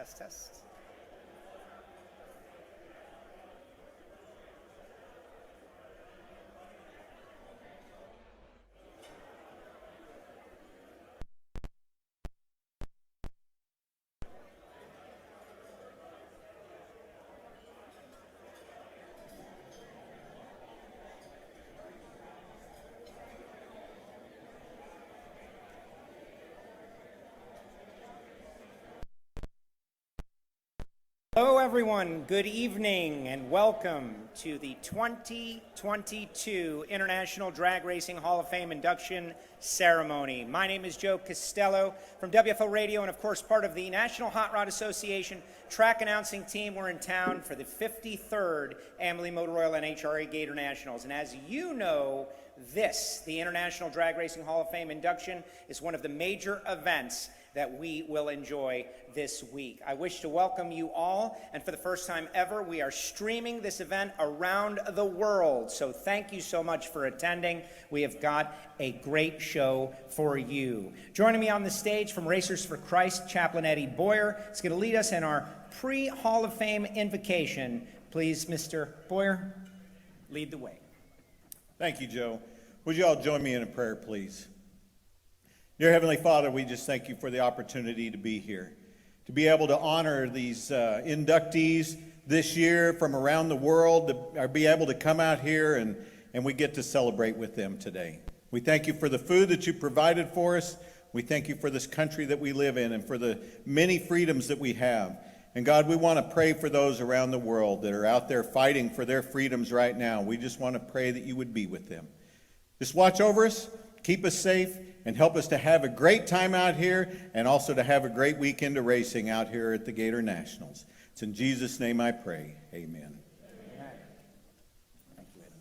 Test. Hello everyone, good evening and welcome to the 2022 International Drag Racing Hall of Fame Induction Ceremony. My name is Joe Costello from WFO Radio and of course part of the National Hot Rod Association track announcing team. We're in town for the 53rd Amarillo Motor Oil and HRA Gator Nationals. And as you know, the International Drag Racing Hall of Fame Induction is one of the major events that we will enjoy this week. I wish to welcome you all, and for the first time ever, we are streaming this event around the world. So thank you so much for attending. We have got a great show for you. Joining me on the stage from Racers for Christ, Chaplain Eddie Boyer is going to lead us in our pre-Hall of Fame invocation. Please, Mr. Boyer, lead the way. Thank you, Joe. Would you all join me in a prayer, please? Dear Heavenly Father, we just thank you for the opportunity to be here, to be able to honor these inductees this year from around the world, to be able to come out here and we get to celebrate with them today. We thank you for the food that you provided for us. We thank you for this country that we live in and for the many freedoms that we have. And God, we want to pray for those around the world that are out there fighting for their freedoms right now. We just want to pray that you would be with them. Just watch over us, keep us safe, and help us to have a great time out here and also to have a great weekend of racing out here at the Gator Nationals. It's in Jesus' name I pray. Amen. Thank you, Ed.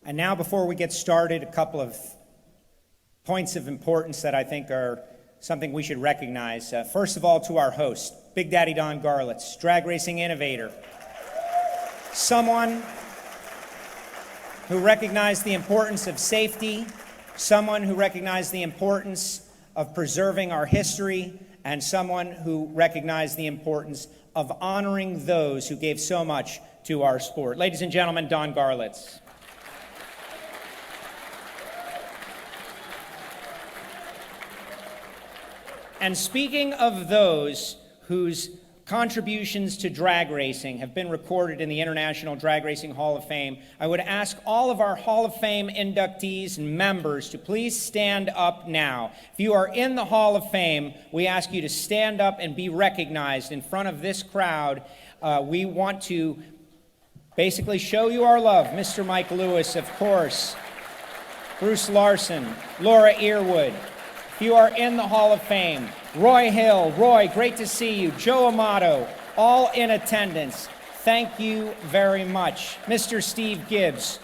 And now before we get started, a couple of points of importance that I think are something we should recognize. First of all, to our host, Big Daddy Don Garlits, drag racing innovator. Someone who recognized the importance of safety, someone who recognized the importance of preserving our history, and someone who recognized the importance of honoring those who gave so much to our sport. Ladies and gentlemen, Don Garlits. And speaking of those whose contributions to drag racing have been recorded in the International Drag Racing Hall of Fame, I would ask all of our Hall of Fame inductees and members to please stand up now. If you are in the Hall of Fame, we ask you to stand up and be recognized in front of this crowd. We want to basically show you our love. Mr. Mike Lewis, of course, Bruce Larson, Laura Earwood. If you are in the Hall of Fame, Roy Hill, Roy, great to see you. Joe Amato, all in attendance. Thank you very much. Mr. Steve Gibbs.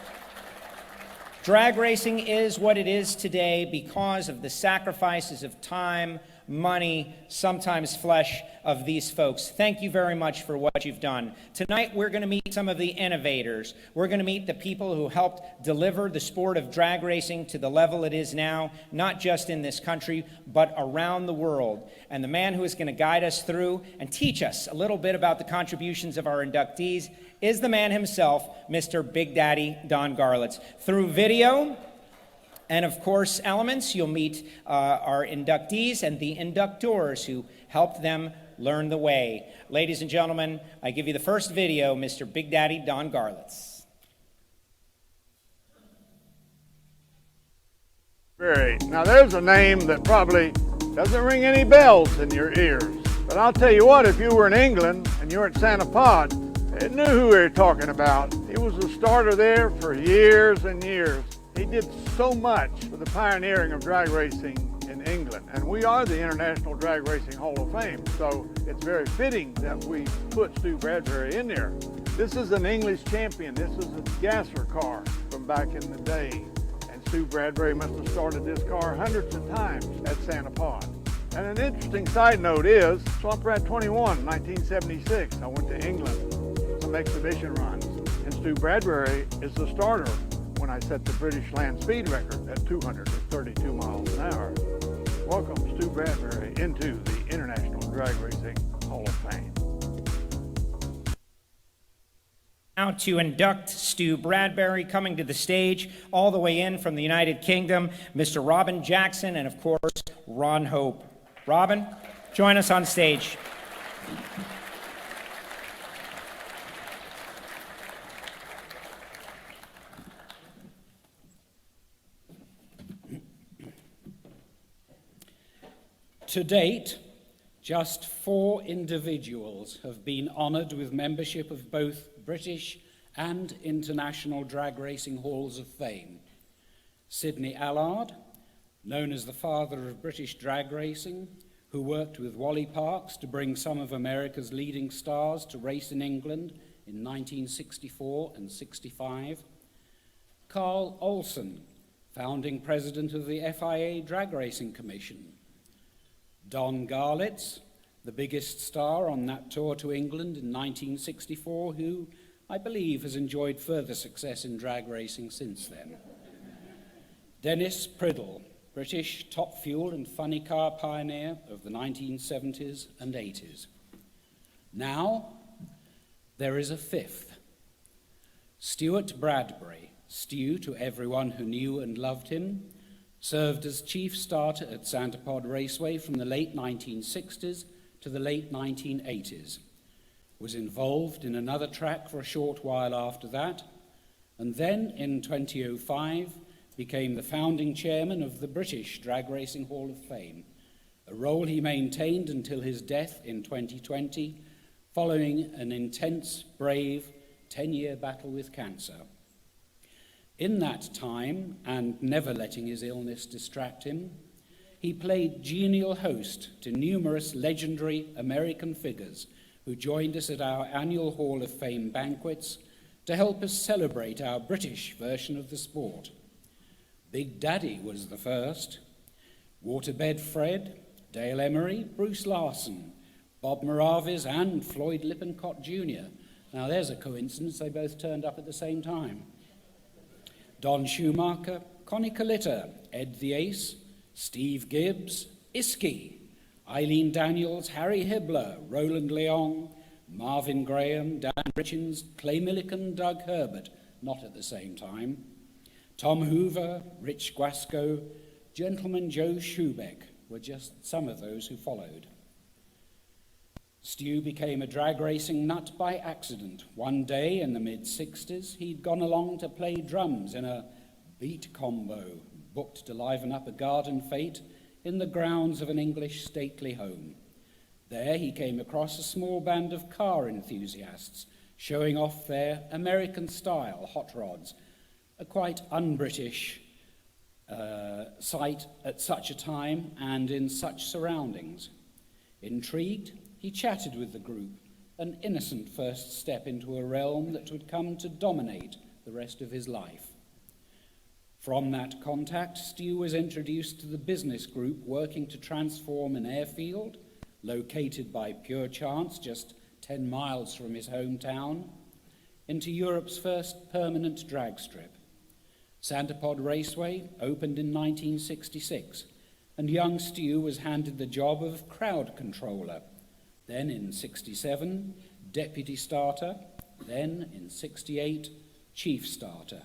Drag racing is what it is today because of the sacrifices of time, money, sometimes flesh of these folks. Thank you very much for what you've done. Tonight we're going to meet some of the innovators. We're going to meet the people who helped deliver the sport of drag racing to the level it is now, not just in this country, but around the world. And the man who is going to guide us through and teach us a little bit about the contributions of our inductees is the man himself, Mr. Big Daddy Don Garlits. Through video and, of course, elements, you'll meet our inductees and the inductors who helped them learn the way. Ladies and gentlemen, I give you the first video, Mr. Big Daddy Don Garlits. Great. Now there's a name that probably doesn't ring any bells in your ears. But I'll tell you what, if you were in England and you were at Santa Pod, you knew who we were talking about. He was the starter there for years and years. He did so much for the pioneering of drag racing in England. And we are the International Drag Racing Hall of Fame, so it's very fitting that we put Stu Bradbury in there. This is an English champion. This is a gasser car from back in the day. And Stu Bradbury must have started this car hundreds of times at Santa Pod. And an interesting side note is, Swamp Rat 21, 1976, I went to England, some exhibition runs. And Stu Bradbury is the starter when I set the British land speed record at 232 miles an hour. Welcome Stu Bradbury into the International Drag Racing Hall of Fame. Now to induct Stu Bradbury, coming to the stage all the way in from the United Kingdom, Mr. Robin Jackson, and of course, Ron Hope. Robin, join us on stage. To date, just 4 individuals have been honoured with membership of both British and international drag racing halls of fame. Sidney Allard, known as the father of British drag racing, who worked with Wally Parks to bring some of America's leading stars to race in England in 1964 and 65. Carl Olsen, founding president of the FIA Drag Racing Commission. Don Garlits, the biggest star on that tour to England in 1964, who, I believe, has enjoyed further success in drag racing since then. Dennis Priddle, British top fuel and funny car pioneer of the 1970s and 80s. Now, there is a 5th. Stewart Bradbury, Stew to everyone who knew and loved him, served as chief starter at Santa Pod Raceway from the late 1960s to the late 1980s, was involved in another track for a short while after that, and then in 2005 became the founding chairman of the British Drag Racing Hall of Fame, a role he maintained until his death in 2020, following an intense, brave 10-year battle with cancer. In that time, and never letting his illness distract him, he played genial host to numerous legendary American figures who joined us at our annual Hall of Fame banquets to help us celebrate our British version of the sport. Big Daddy was the first. Waterbed Fred, Dale Emery, Bruce Larson, Bob Moravis, and Floyd Lippincott Jr. Now there's a coincidence, they both turned up at the same time. Don Schumacher, Connie Coletta, Ed the Ace, Steve Gibbs, Iski, Eileen Daniels, Harry Hibbler, Roland Leong, Marvin Graham, Dan Richins, Clay Millican, Doug Herbert, not at the same time, Tom Hoover, Rich Guasco, Gentleman Joe Schubeck were just some of those who followed. Stu became a drag racing nut by accident. One day in the mid-60s, he'd gone along to play drums in a beat combo, booked to liven up a garden fete in the grounds of an English stately home. There he came across a small band of car enthusiasts showing off their American-style hot rods, a quite un-British sight at such a time and in such surroundings. Intrigued, he chatted with the group, an innocent first step into a realm that would come to dominate the rest of his life. From that contact, Stu was introduced to the business group working to transform an airfield, located by pure chance just 10 miles from his hometown, into Europe's first permanent drag strip. Santa Pod Raceway opened in 1966, and young Stu was handed the job of crowd controller. Then in 67, deputy starter, then in 68, chief starter.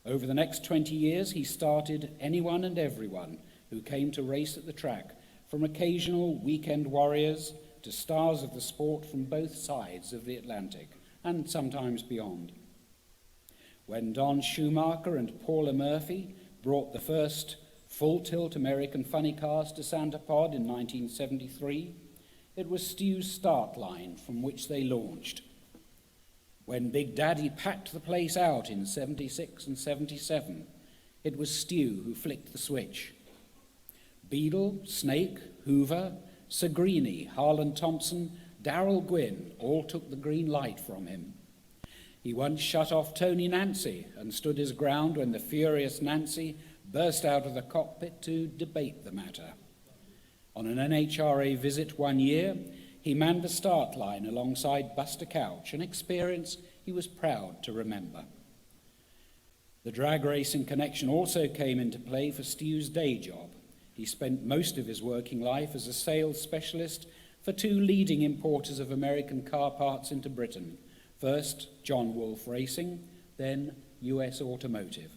Over the next 20 years, he started anyone and everyone who came to race at the track, from occasional weekend warriors to stars of the sport from both sides of the Atlantic, and sometimes beyond. When Don Schumacher and Paula Murphy brought the first full-tilt American funny cars to Santa Pod in 1973, it was Stu's start line from which they launched. When Big Daddy packed the place out in 76 and 77, it was Stu who flicked the switch. Beadle, Snake, Hoover, Sagrini, Harlan Thompson, Darrell Gwynn all took the green light from him. He once shut off Tony Nancy and stood his ground when the furious Nancy burst out of the cockpit to debate the matter. On an NHRA visit one year, he manned the start line alongside Buster Couch, an experience he was proud to remember. The drag racing connection also came into play for Stu's day job. He spent most of his working life as a sales specialist for two leading importers of American car parts into Britain. First, John Wolfe Racing, then US Automotive.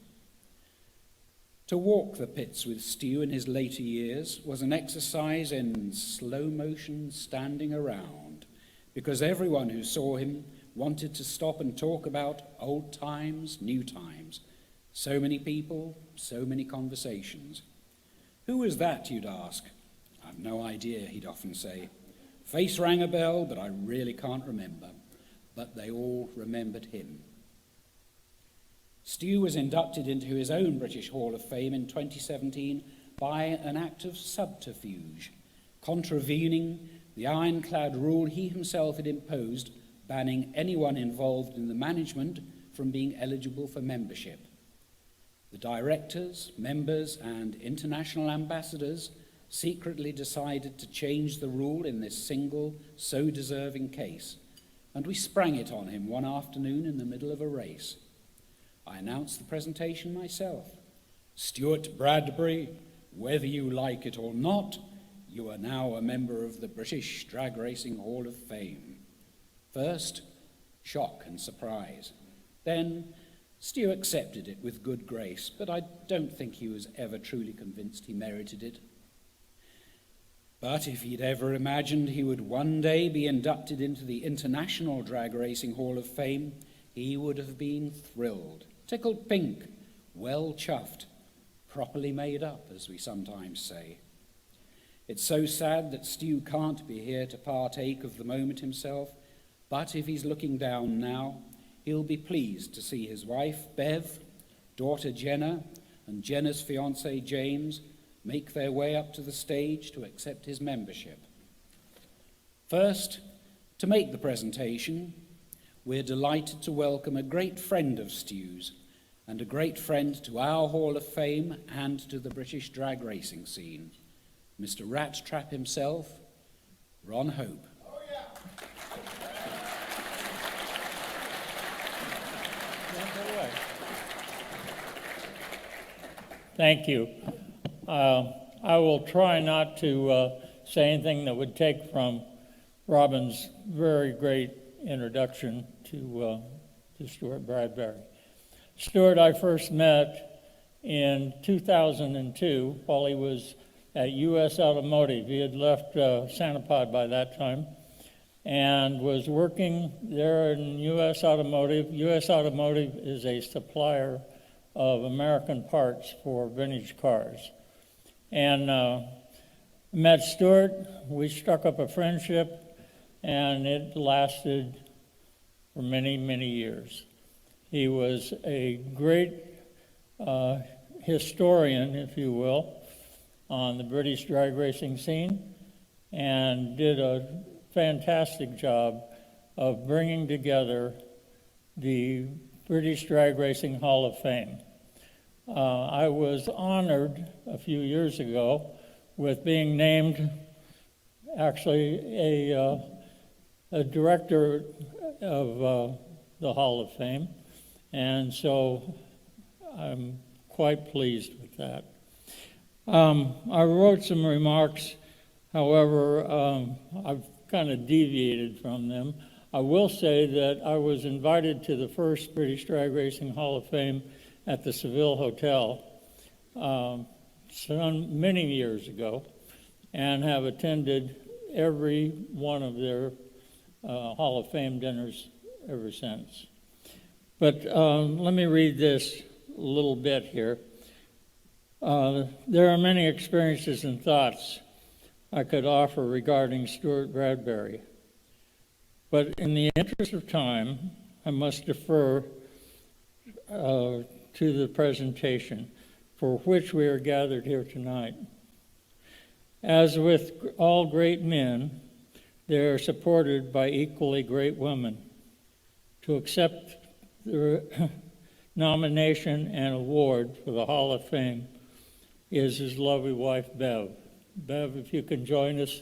To walk the pits with Stew in his later years was an exercise in slow-motion standing around, because everyone who saw him wanted to stop and talk about old times, new times. So many people, so many conversations. Who was that, you'd ask? I've no idea, he'd often say. Face rang a bell, but I really can't remember. But they all remembered him. Stew was inducted into his own British Hall of Fame in 2017 by an act of subterfuge, contravening the ironclad rule he himself had imposed, banning anyone involved in the management from being eligible for membership. The directors, members, and international ambassadors secretly decided to change the rule in this single, so deserving case, and we sprang it on him one afternoon in the middle of a race. I announced the presentation myself. Stewart Bradbury, whether you like it or not, you are now a member of the British Drag Racing Hall of Fame. First, shock and surprise. Then, Stew accepted it with good grace, but I don't think he was ever truly convinced he merited it. But if he'd ever imagined he would one day be inducted into the International Drag Racing Hall of Fame, he would have been thrilled, tickled pink, well chuffed, properly made up, as we sometimes say. It's so sad that Stew can't be here to partake of the moment himself, but if he's looking down now, he'll be pleased to see his wife, Bev, daughter Jenna, and Jenna's fiancé, James, make their way up to the stage to accept his membership. First, to make the presentation, we're delighted to welcome a great friend of Stew's and a great friend to our Hall of Fame and to the British drag racing scene, Mr. Rat Trap himself, Ron Hope. Thank you. I will try not to say anything that would take from Robin's very great introduction to Stewart Bradbury. Stewart I first met in 2002 while he was at US Automotive. He had left Sanapod by that time and was working there in US Automotive. US Automotive is a supplier of American parts for vintage cars. And met Stewart, we struck up a friendship, and it lasted for many, many years. He was a great historian, if you will, on the British drag racing scene, and did a fantastic job of bringing together the British Drag Racing Hall of Fame. I was honored a few years ago with being named actually a director of the Hall of Fame, and so I'm quite pleased with that. I wrote some remarks, however, I've kind of deviated from them. I will say that I was invited to the first British Drag Racing Hall of Fame at the Seville Hotel many years ago, and have attended every one of their Hall of Fame dinners ever since. But let me read this a little bit here. There are many experiences and thoughts I could offer regarding Stewart Bradbury, but in the interest of time, I must defer to the presentation for which we are gathered here tonight. As with all great men, they are supported by equally great women. To accept the nomination and award for the Hall of Fame is his lovely wife, Bev. Bev, if you can join us.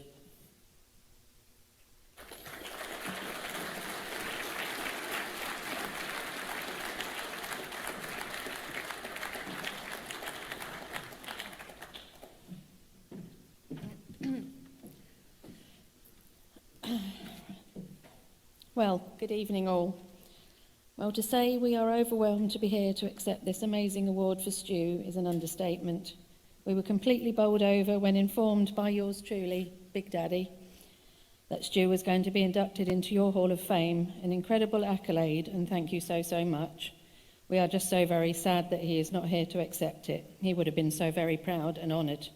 Well, good evening all. Well, to say we are overwhelmed to be here to accept this amazing award for Stu is an understatement. We were completely bowled over when informed by yours truly, Big Daddy, that Stu was going to be inducted into your Hall of Fame, an incredible accolade, and thank you so, so much. We are just so very sad that he is not here to accept it. He would have been so very proud and honoured.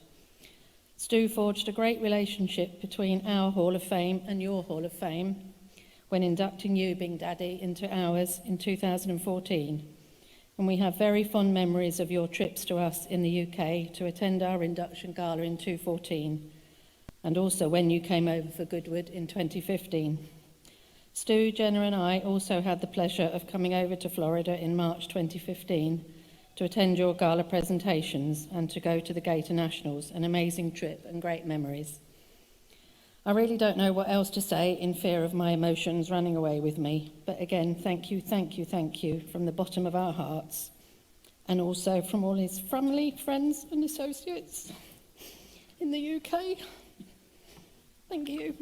Stu forged a great relationship between our Hall of Fame and your Hall of Fame when inducting you, Big Daddy, into ours in 2014. And we have very fond memories of your trips to us in the UK to attend our induction gala in 2014, and also when you came over for Goodwood in 2015. Stu, Jenna and I also had the pleasure of coming over to Florida in March 2015 to attend your gala presentations and to go to the Gator Nationals, an amazing trip and great memories. I really don't know what else to say in fear of my emotions running away with me, but again, thank you from the bottom of our hearts, and also from all his family, friends and associates in the UK. Thank you.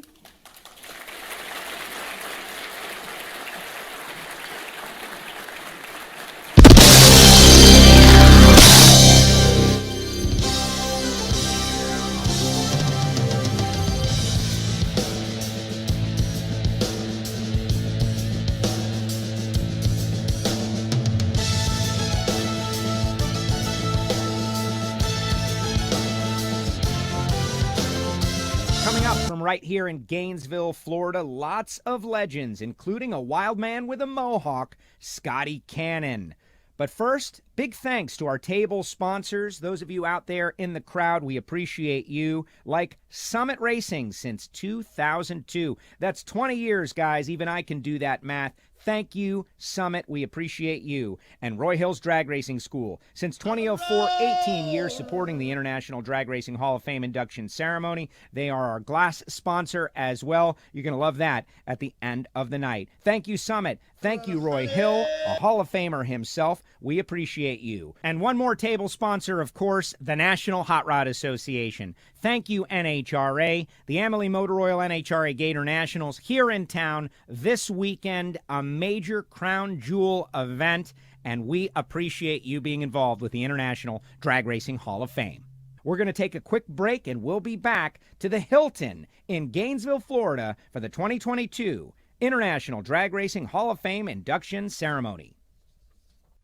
Right here in Gainesville, Florida, lots of legends, including a wild man with a mohawk, Scotty Cannon. But first, big thanks to our table sponsors. Those of you out there in the crowd, we appreciate you. Like Summit Racing since 2002. That's 20 years, guys. Even I can do that math. Thank you, Summit. We appreciate you. And Roy Hill's Drag Racing School. Since 2004, 18 years supporting the International Drag Racing Hall of Fame induction ceremony. They are our glass sponsor as well. You're going to love that at the end of the night. Thank you, Summit. Thank you, Roy Hill, a Hall of Famer himself. We appreciate you. And one more table sponsor, of course, the National Hot Rod Association. Thank you, NHRA. The Amalie Motor Oil NHRA Gator Nationals here in town this weekend, a major crown jewel event, and we appreciate you being involved with the International Drag Racing Hall of Fame. We're going to take a quick break, and we'll be back to the Hilton in Gainesville, Florida for the 2022 International Drag Racing Hall of Fame induction ceremony.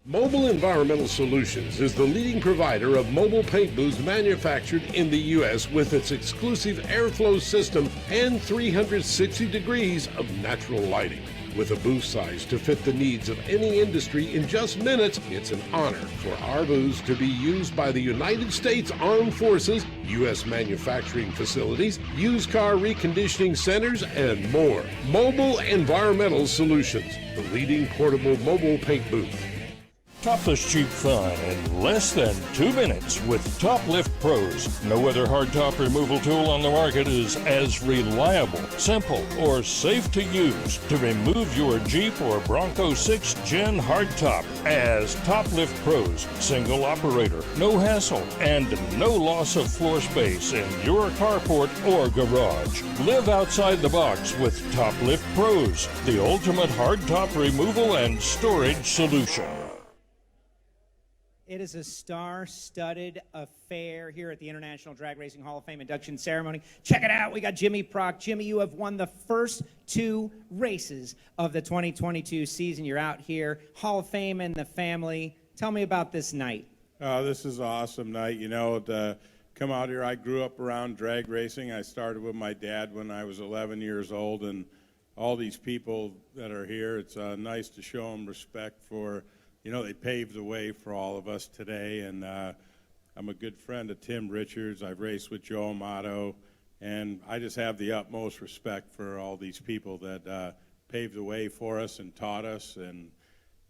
Mobile Environmental Solutions is the leading provider of mobile paint booths manufactured in the U.S. with its exclusive airflow system and 360 degrees of natural lighting. With a booth size to fit the needs of any industry in just minutes, it's an honor for our booths to be used by the United States Armed Forces, U.S. manufacturing facilities, used car reconditioning centers, and more. Mobile Environmental Solutions, the leading portable mobile paint booth. Topless cheap fun in less than 2 minutes with Top Lift Pros. No other hardtop removal tool on the market is as reliable, simple, or safe to use to remove your Jeep or Bronco 6 Gen hardtop as Top Lift Pros. Single operator, no hassle, and no loss of floor space in your carport or garage. Live outside the box with Top Lift Pros, the ultimate hardtop removal and storage solution. It is a star-studded affair here at the International Drag Racing Hall of Fame induction ceremony. Check it out. We got Jimmy Prock. Jimmy, you have won the first 2 races of the 2022 season. You're out here, Hall of Fame in the family. Tell me about this night. This is an awesome night. You know, to come out here, I grew up around drag racing. I started with my dad when I was 11 years old, and all these people that are here, it's nice to show them respect for, you know, they paved the way for all of us today, and I'm a good friend of Tim Richards. I've raced with Joe Amato, and I just have the utmost respect for all these people that paved the way for us and taught us, and,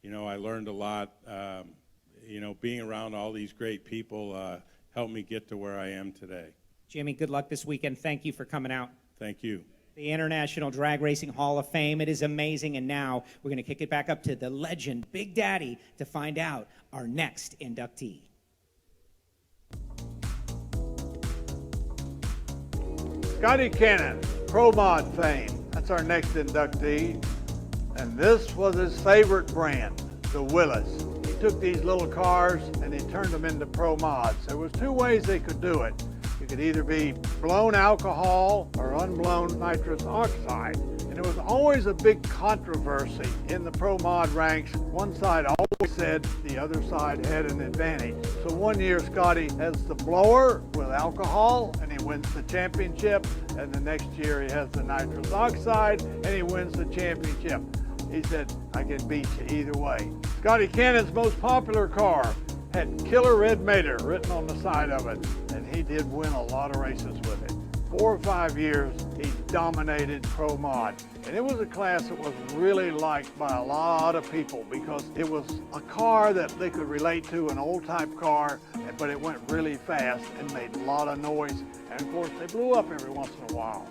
you know, I learned a lot. You know, being around all these great people helped me get to where I am today. Jimmy, good luck this weekend. Thank you for coming out. Thank you. The International Drag Racing Hall of Fame. It is amazing. And now we're going to kick it back up to the legend, Big Daddy, to find out our next inductee. Scotty Cannon, Pro Mod fame. That's our next inductee. And this was his favorite brand, the Willis. He took these little cars and he turned them into pro mods. There was two ways they could do it. You could either be blown alcohol or unblown nitrous oxide. And there was always a big controversy in the pro mod ranks. One side always said the other side had an advantage. So one year Scotty has the blower with alcohol and he wins the championship. And the next year he has the nitrous oxide and he wins the championship. He said, I can beat you either way. Scotty Cannon's most popular car had Killer Red Mater written on the side of it, and he did win a lot of races with it. 4 or 5 years, he dominated Pro Mod. And it was a class that was really liked by a lot of people because it was a car that they could relate to, an old type car, but it went really fast and made a lot of noise. And of course, they blew up every once in a while.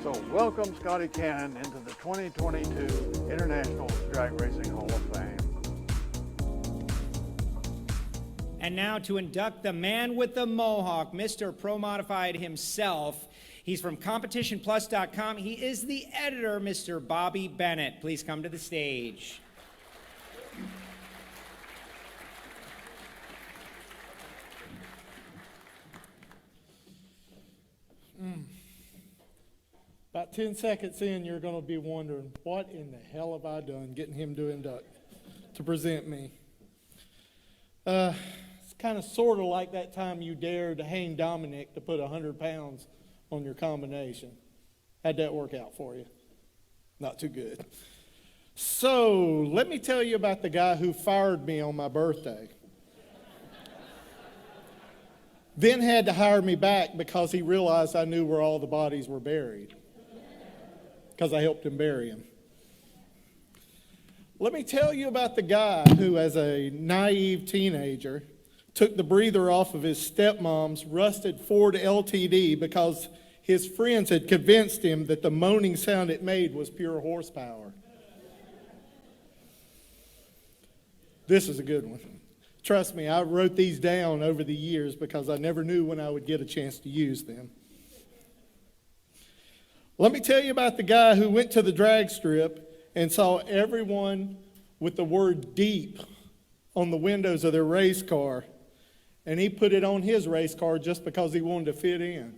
So welcome Scotty Cannon into the 2022 International Drag Racing Hall of Fame. And now to induct the man with the mohawk, Mr. Pro Modified himself. He's from CompetitionPlus.com. He is the editor, Mr. Bobby Bennett. Please come to the stage. About 10 seconds in, you're going to be wondering, what in the hell have I done getting him to present me? It's kind of sort of like that time you dared to hang Dominic to put 100 pounds on your combination. How'd that work out for you? Not too good. So let me tell you about the guy who fired me on my birthday. Then had to hire me back because he realized I knew where all the bodies were buried. Because I helped him bury him. Let me tell you about the guy who, as a naive teenager, took the breather off of his stepmom's rusted Ford LTD because his friends had convinced him that the moaning sound it made was pure horsepower. This is a good one. Trust me, I wrote these down over the years because I never knew when I would get a chance to use them. Let me tell you about the guy who went to the drag strip and saw everyone with the word deep on the windows of their race car, and he put it on his race car just because he wanted to fit in.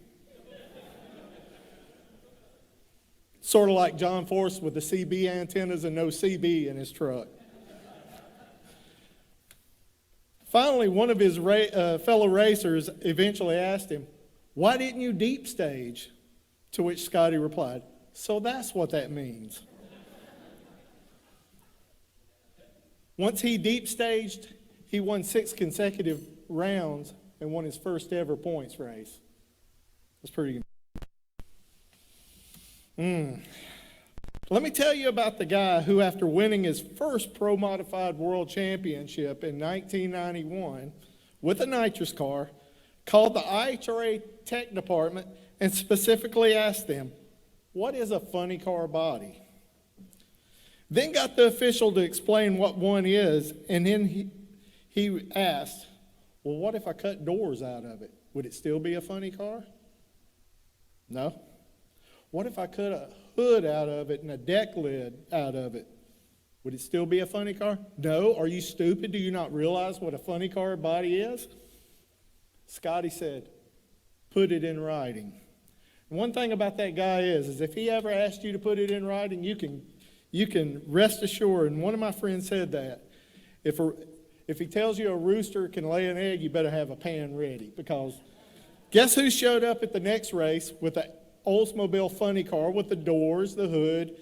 Sort of like John Force with the CB antennas and no CB in his truck. Finally, one of his fellow racers eventually asked him, "Why didn't you deep stage?" To which Scotty replied, "So that's what that means." Once he deep staged, he won 6 consecutive rounds and won his first ever points race. That's pretty good. Let me tell you about the guy who, after winning his first Pro Modified World Championship in 1991 with a nitrous car, called the IHRA Tech Department and specifically asked them, "What is a funny car body?" Then got the official to explain what one is, and then he asked, "Well, what if I cut doors out of it? Would it still be a funny car?" No. What if I cut a hood out of it and a deck lid out of it? Would it still be a funny car? No. Are you stupid? Do you not realize what a funny car body is? Scotty said, "Put it in writing." And one thing about that guy is if he ever asked you to put it in writing, you can rest assured, and one of my friends said that, if he tells you a rooster can lay an egg, you better have a pan ready, because guess who showed up at the next race with an Oldsmobile funny car with the doors, the hood,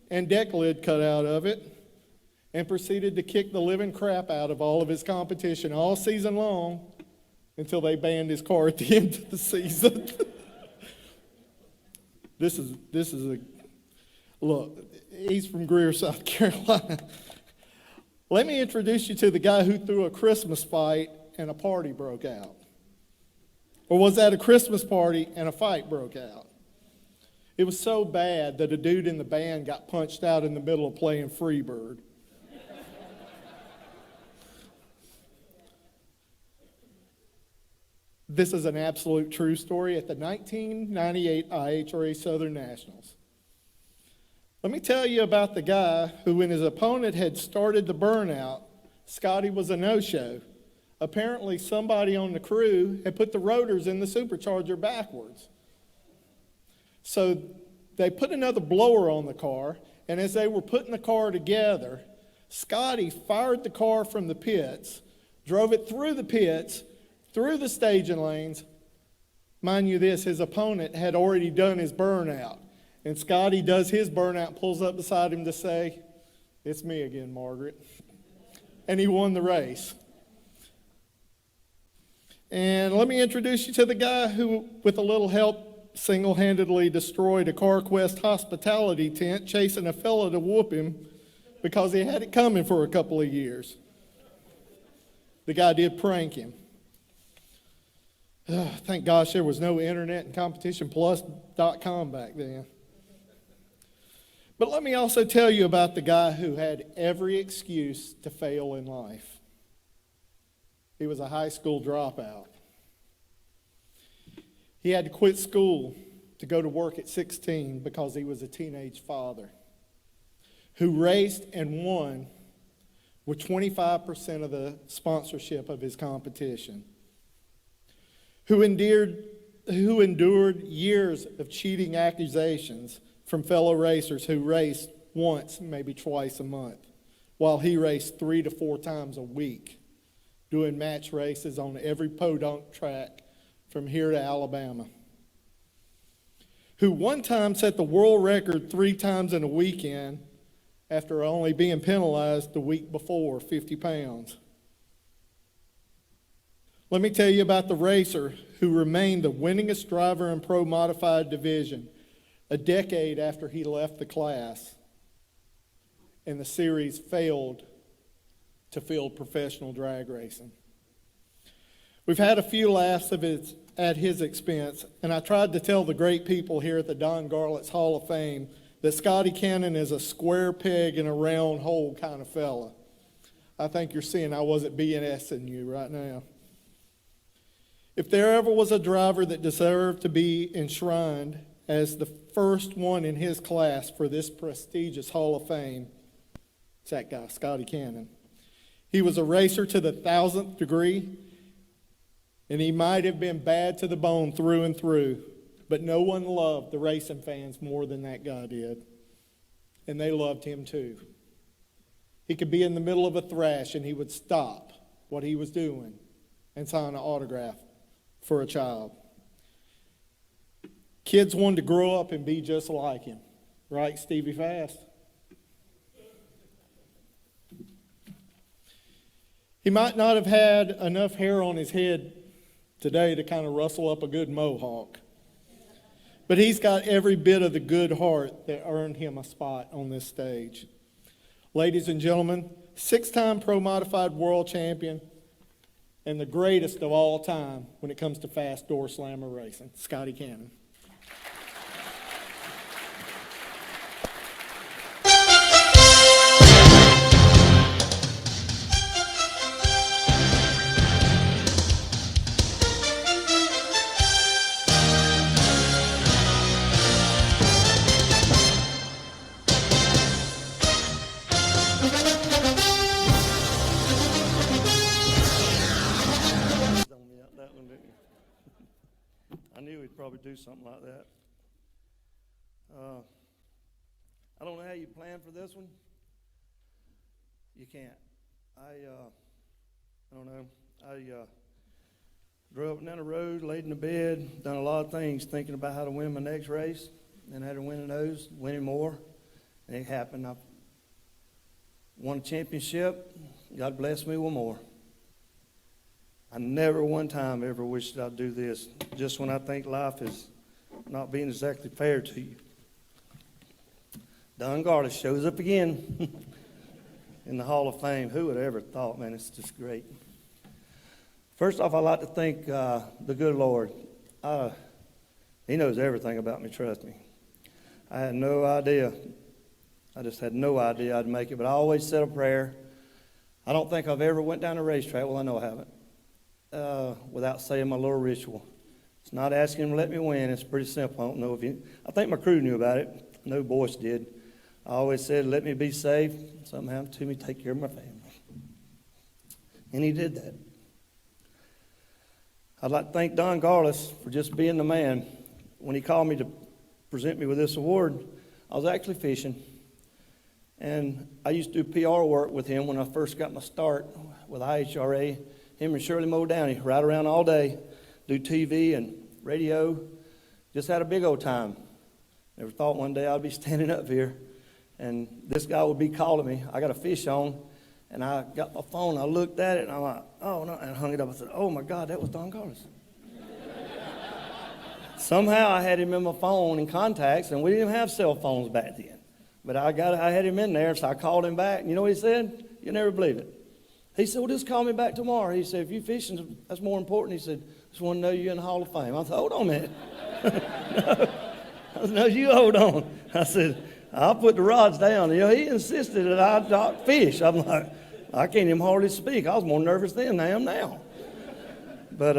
and deck lid cut out of it, and proceeded to kick the living crap out of all of his competition all season long until they banned his car at the end of the season. This is a look. He's from Greer, South Carolina. Let me introduce you to the guy who threw a Christmas fight and a party broke out. Or was that a Christmas party and a fight broke out? It was so bad that a dude in the band got punched out in the middle of playing Freebird. This is an absolute true story. At the 1998 IHRA Southern Nationals, Let me tell you about the guy who, when his opponent had started the burnout, Scotty was a no-show. Apparently, somebody on the crew had put the rotors in the supercharger backwards. So they put another blower on the car, and as they were putting the car together, Scotty fired the car from the pits, drove it through the pits, through the staging lanes. Mind you this, his opponent had already done his burnout. And Scotty does his burnout, pulls up beside him to say, "It's me again, Margaret." And he won the race. And let me introduce you to the guy who, with a little help, single-handedly destroyed a CarQuest hospitality tent chasing a fella to whoop him because he had it coming for a couple of years. The guy did prank him. Thank gosh there was no internet and competitionplus.com back then. But let me also tell you about the guy who had every excuse to fail in life. He was a high school dropout. He had to quit school to go to work at 16 because he was a teenage father who raced and won with 25% of the sponsorship of his competition, who endured years of cheating accusations from fellow racers who raced once, maybe twice a month, while he raced 3 to 4 times a week, doing match races on every podunk track from here to Alabama, who one time set the world record 3 times in a weekend after only being penalized the week before, 50 pounds. Let me tell you about the racer who remained the winningest driver in Pro Modified division a decade after he left the class, and the series failed to field professional drag racing. We've had a few laughs at his expense, and I tried to tell the great people here at the Don Garlits Hall of Fame that Scotty Cannon is a square peg in a round hole kind of fella. I think you're seeing I wasn't BSing you right now. If there ever was a driver that deserved to be enshrined as the first one in his class for this prestigious Hall of Fame, it's that guy, Scotty Cannon. He was a racer to the 1,000th degree, and he might have been bad to the bone through and through, but no one loved the racing fans more than that guy did, and they loved him too. He could be in the middle of a thrash, and he would stop what he was doing and sign an autograph for a child. Kids wanted to grow up and be just like him, right, Stevie Fast? He might not have had enough hair on his head today to kind of rustle up a good mohawk, but he's got every bit of the good heart that earned him a spot on this stage. Ladies and gentlemen, 6-time Pro Modified World Champion and the greatest of all time when it comes to fast door slammer racing, Scotty Cannon. Probably do something like that. I don't know how you plan for this one. You can't. I don't know. I grew up down the road, laid in the bed, done a lot of things thinking about how to win my next race, and had to win those, winning more. And it happened. I won a championship. God blessed me with more. I never one time ever wished I'd do this, just when I think life is not being exactly fair to you. Don Garlits shows up again in the Hall of Fame. Who would have ever thought, man, it's just great. First off, I'd like to thank the good Lord. He knows everything about me, trust me. I had no idea. I just had no idea I'd make it, but I always said a prayer. I don't think I've ever went down a racetrack. Well, I know I haven't. Without saying my little ritual. It's not asking him to let me win. It's pretty simple. I don't know if you. I think my crew knew about it. I know Boyce did. I always said, let me be safe. Something happened to me, take care of my family. And he did that. I'd like to thank Don Garlits for just being the man. When he called me to present me with this award, I was actually fishing. And I used to do PR work with him when I first got my start with IHRA. Him and Shirley Muldowney, ride around all day, do TV and radio. Just had a big old time. Never thought one day I'd be standing up here and this guy would be calling me. I got a fish on, and I got my phone. I looked at it, and I'm like, oh, no, and I hung it up. I said, oh, my God, that was Don Garlits. Somehow I had him in my phone in contacts, and we didn't have cell phones back then. But I had him in there, so I called him back. And you know what he said? You'll never believe it. He said, well, just call me back tomorrow. He said, if you fishing, that's more important. He said, just want to know you're in the Hall of Fame. I said, hold on a minute. No, you hold on. I said, I'll put the rods down. You know, he insisted that I not fish. I'm like, I can't even hardly speak. I was more nervous then than I am now. But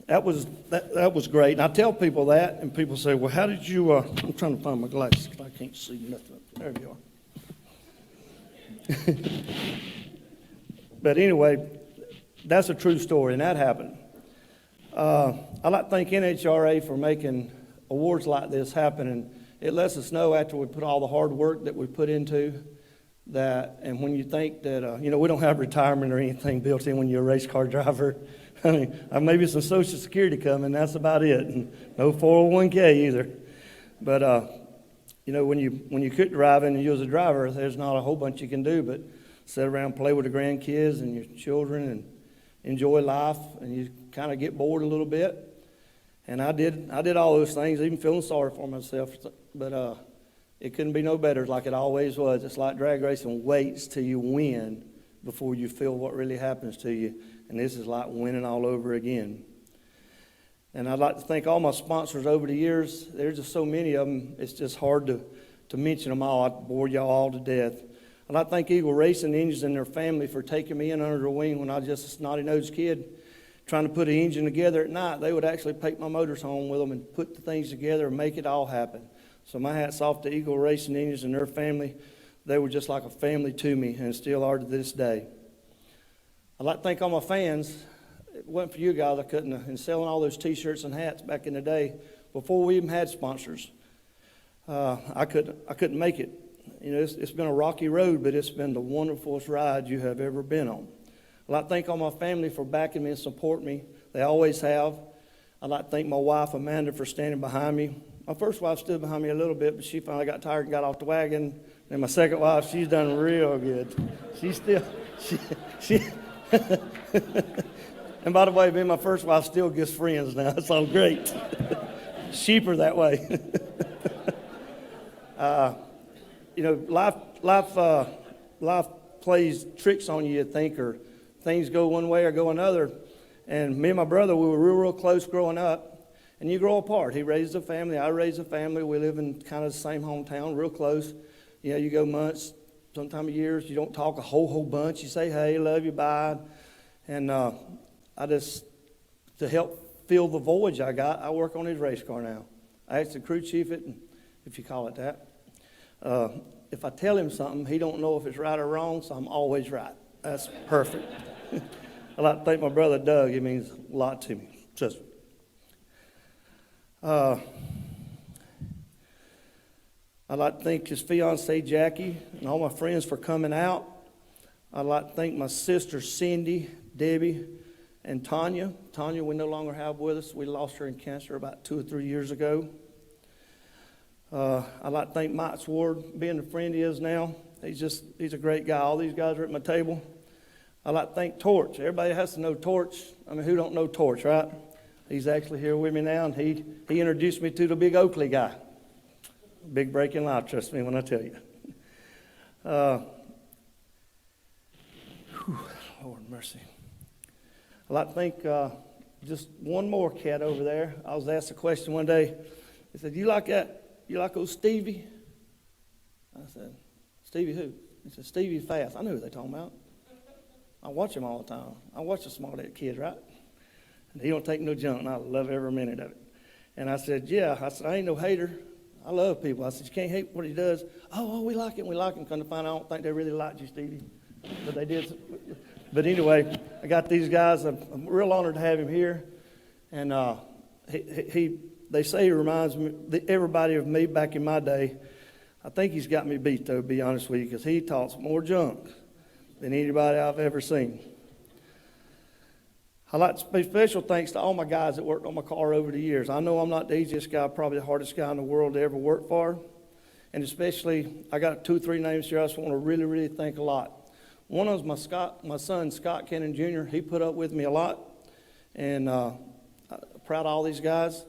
that was great. And I tell people that, and people say, well, how did you, I'm trying to find my glasses because I can't see nothing. There you are. But anyway, that's a true story, and that happened. I'd like to thank NHRA for making awards like this happen, and it lets us know after we put all the hard work that we put into that, and when you think that, we don't have retirement or anything built in when you're a race car driver. I mean, maybe some Social Security coming, that's about it, and no 401k either. But, when you quit driving and you as a driver, there's not a whole bunch you can do but sit around and play with the grandkids and your children and enjoy life, and you kind of get bored a little bit. And I did all those things, even feeling sorry for myself. But it couldn't be no better like it always was. It's like drag racing waits till you win before you feel what really happens to you. And this is like winning all over again. And I'd like to thank all my sponsors over the years. There's just so many of them, it's just hard to mention them all. I bore y'all all to death. I'd like to thank Eagle Racing Engines and their family for taking me in under their wing when I was just a snotty-nosed kid trying to put an engine together at night. They would actually take my motors home with them and put the things together and make it all happen. So my hat's off to Eagle Racing Engines and their family. They were just like a family to me and still are to this day. I'd like to thank all my fans. If it wasn't for you guys, I couldn't have. And selling all those T-shirts and hats back in the day, before we even had sponsors, I couldn't make it. It's been a rocky road, but it's been the wonderfulest ride you have ever been on. I'd like to thank all my family for backing me and supporting me. They always have. I'd like to thank my wife, Amanda, for standing behind me. My first wife stood behind me a little bit, but she finally got tired and got off the wagon. And my second wife, she's done real good. She's still, she and by the way, me and my first wife still good friends now. It's all great. Cheaper that way. Life plays tricks on you think, or things go one way or go another. And me and my brother, we were real close growing up. And you grow apart. He raised a family. I raised a family. We live in kind of the same hometown, real close. You go months, sometime years. You don't talk a whole bunch. You say, hey, love you, bye. And to help fill the void I work on his race car now. I actually crew chief it, if you call it that. If I tell him something, he don't know if it's right or wrong, so I'm always right. That's perfect. I'd like to thank my brother Doug. He means a lot to me. Trust me. I'd like to thank his fiancee Jackie and all my friends for coming out. I'd like to thank my sisters Cindy, Debbie, and Tanya. Tanya we no longer have with us. We lost her in cancer about 2 or 3 years ago. I'd like to thank Mike's Ward, being the friend he is now. He's a great guy. All these guys are at my table. I'd like to thank Torch. Everybody has to know Torch. I mean, who don't know Torch, right? He's actually here with me now, and he introduced me to the big Oakley guy. Big break in life, trust me when I tell you. Lord mercy. I'd like to thank just one more cat over there. I was asked a question one day. He said, you like that? You like old Stevie? I said, Stevie who? He said, Stevie Fast. I know who they're talking about. I watch him all the time. I watch the smart kid, right? And he don't take no junk, and I love every minute of it. And I said, yeah. I said, I ain't no hater. I love people. I said, you can't hate what he does. Oh, we like it, we like him. Come to find out, I don't think they really liked you, Stevie. But they did. But anyway, I got these guys. I'm real honored to have him here. And they say he reminds everybody of me back in my day. I think he's got me beat, though, to be honest with you, because he talks more junk than anybody I've ever seen. I'd like to pay special thanks to all my guys that worked on my car over the years. I know I'm not the easiest guy, probably the hardest guy in the world to ever work for. And especially, I got 2 or 3 names here I just want to really, really thank a lot. One of them's my son, Scotty Cannon Jr. He put up with me a lot. And I'm proud of all these guys.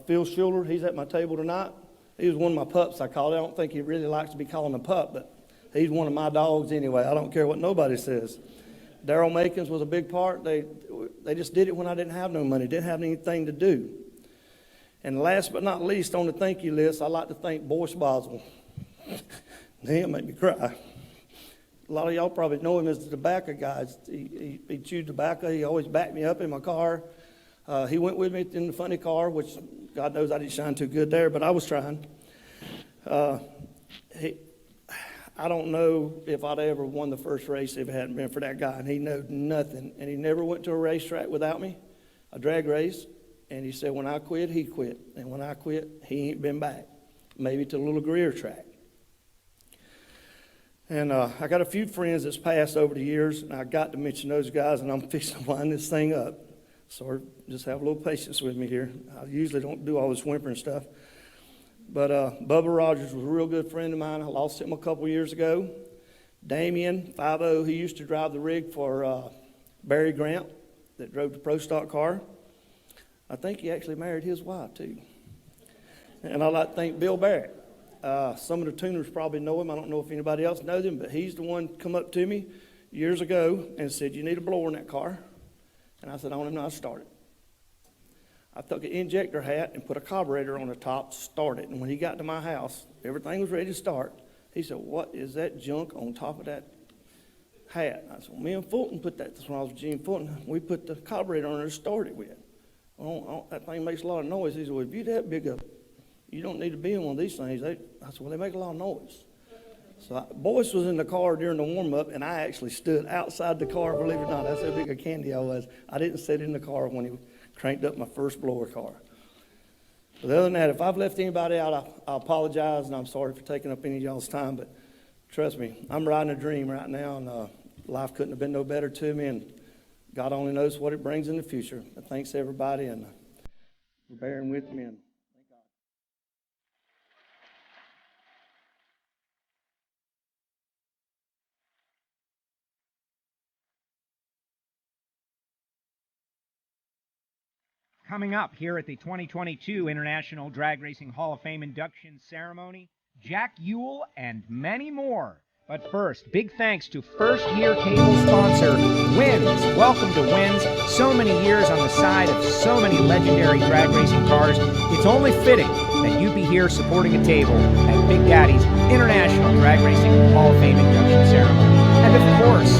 Phil Schiller, he's at my table tonight. He was one of my pups, I call it. I don't think he really likes to be called a pup, but he's one of my dogs anyway. I don't care what nobody says. Daryl Makins was a big part. They just did it when I didn't have no money, didn't have anything to do. And last but not least on the thank you list, I'd like to thank Boyce Boswell. He'll make me cry. A lot of y'all probably know him as the tobacco guy. He chewed tobacco. He always backed me up in my car. He went with me in the funny car, which God knows I didn't shine too good there, but I was trying. I don't know if I'd ever won the first race if it hadn't been for that guy, and he knew nothing. And he never went to a racetrack without me, a drag race. And he said, when I quit, he quit. And when I quit, he ain't been back, maybe to a little Greer track. And I got a few friends that's passed over the years, and I got to mention those guys, and I'm fixing to wind this thing up. So just have a little patience with me here. I usually don't do all this whimpering stuff. But Bubba Rogers was a real good friend of mine. I lost him a couple years ago. Damien, 5'0", he used to drive the rig for Barry Grant that drove the Pro Stock car. I think he actually married his wife, too. And I'd like to thank Bill Barrett. Some of the tuners probably know him. I don't know if anybody else knows him, but he's the one come up to me years ago and said, you need a blower in that car. And I said, I don't even know how to start it. I took an injector hat and put a carburetor on the top, started. And when he got to my house, everything was ready to start. He said, what is that junk on top of that hat? I said, well, me and Fulton put that. That's when I was with Gene Fulton. We put the carburetor on there to start it with. Oh, that thing makes a lot of noise. He said, well, if you're that big up, you don't need to be in one of these things. I said, well, they make a lot of noise. So Boyce was in the car during the warm-up, and I actually stood outside the car, believe it or not. That's how big a candy I was. I didn't sit in the car when he cranked up my first blower car. But other than that, if I've left anybody out, I apologize, and I'm sorry for taking up any of y'all's time. But trust me, I'm riding a dream right now, and life couldn't have been no better to me, and God only knows what it brings in the future. But thanks to everybody, and for bearing with me. And thank God. Coming up here at the 2022 International Drag Racing Hall of Fame induction ceremony, Jack Ewell and many more. But first, big thanks to first-year cable sponsor, Wins. Welcome to Wins. So many years on the side of so many legendary drag racing cars. It's only fitting that you be here supporting a table at Big Daddy's International Drag Racing Hall of Fame induction ceremony. And of course,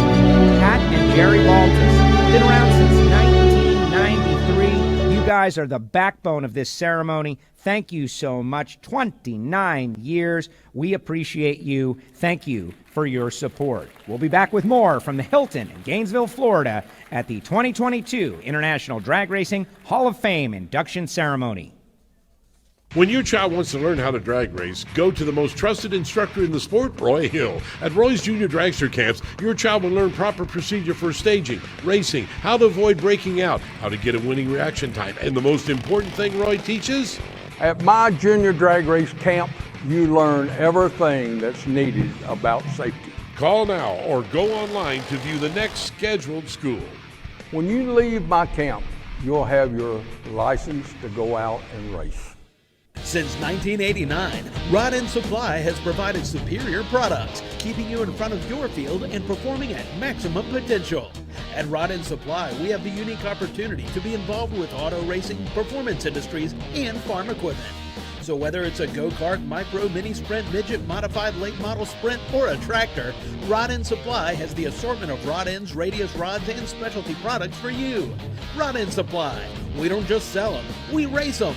Pat and Jerry Baldus, been around since 1993. You guys are the backbone of this ceremony. Thank you so much. 29 years. We appreciate you. Thank you for your support. We'll be back with more from the Hilton in Gainesville, Florida at the 2022 International Drag Racing Hall of Fame induction ceremony. When your child wants to learn how to drag race, go to the most trusted instructor in the sport, Roy Hill. At Roy's Junior Dragster Camps, your child will learn proper procedure for staging, racing, how to avoid breaking out, how to get a winning reaction time, and the most important thing Roy teaches? At my junior drag race camp, you learn everything that's needed about safety. Call now or go online to view the next scheduled school. When you leave my camp, you'll have your license to go out and race. Since 1989, Rod End Supply has provided superior products, keeping you in front of your field and performing at maximum potential. At Rod End Supply, we have the unique opportunity to be involved with auto racing, performance industries, and farm equipment. So whether it's a go-kart, micro, mini sprint, midget, modified late model sprint, or a tractor, Rod End Supply has the assortment of rod ends, radius rods, and specialty products for you. Rod End Supply. We don't just sell them, we race them.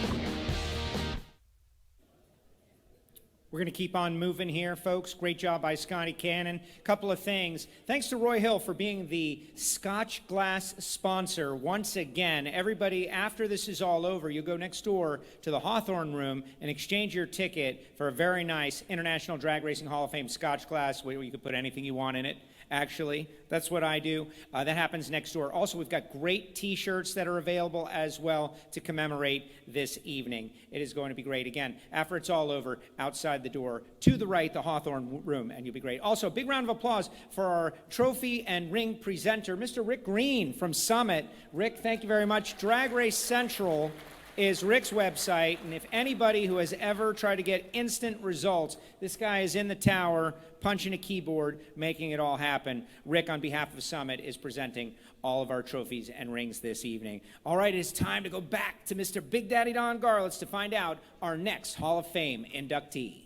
We're going to keep on moving here, folks. Great job by Scotty Cannon. Couple of things. Thanks to Roy Hill for being the Scotch Glass sponsor once again. Everybody, after this is all over, you'll go next door to the Hawthorne Room and exchange your ticket for a very nice International Drag Racing Hall of Fame Scotch Glass where you can put anything you want in it. Actually, that's what I do. That happens next door. Also, we've got great t-shirts that are available as well to commemorate this evening. It is going to be great. Again, after it's all over, outside the door, to the right, the Hawthorne Room, and you'll be great. Also, big round of applause for our trophy and ring presenter, Mr. Rick Green from Summit. Rick, thank you very much. Drag Race Central is Rick's website, and if anybody who has ever tried to get instant results, this guy is in the tower, punching a keyboard, making it all happen. Rick, on behalf of Summit, is presenting all of our trophies and rings this evening. All right, it's time to go back to Mr. Big Daddy Don Garlits to find out our next Hall of Fame inductee.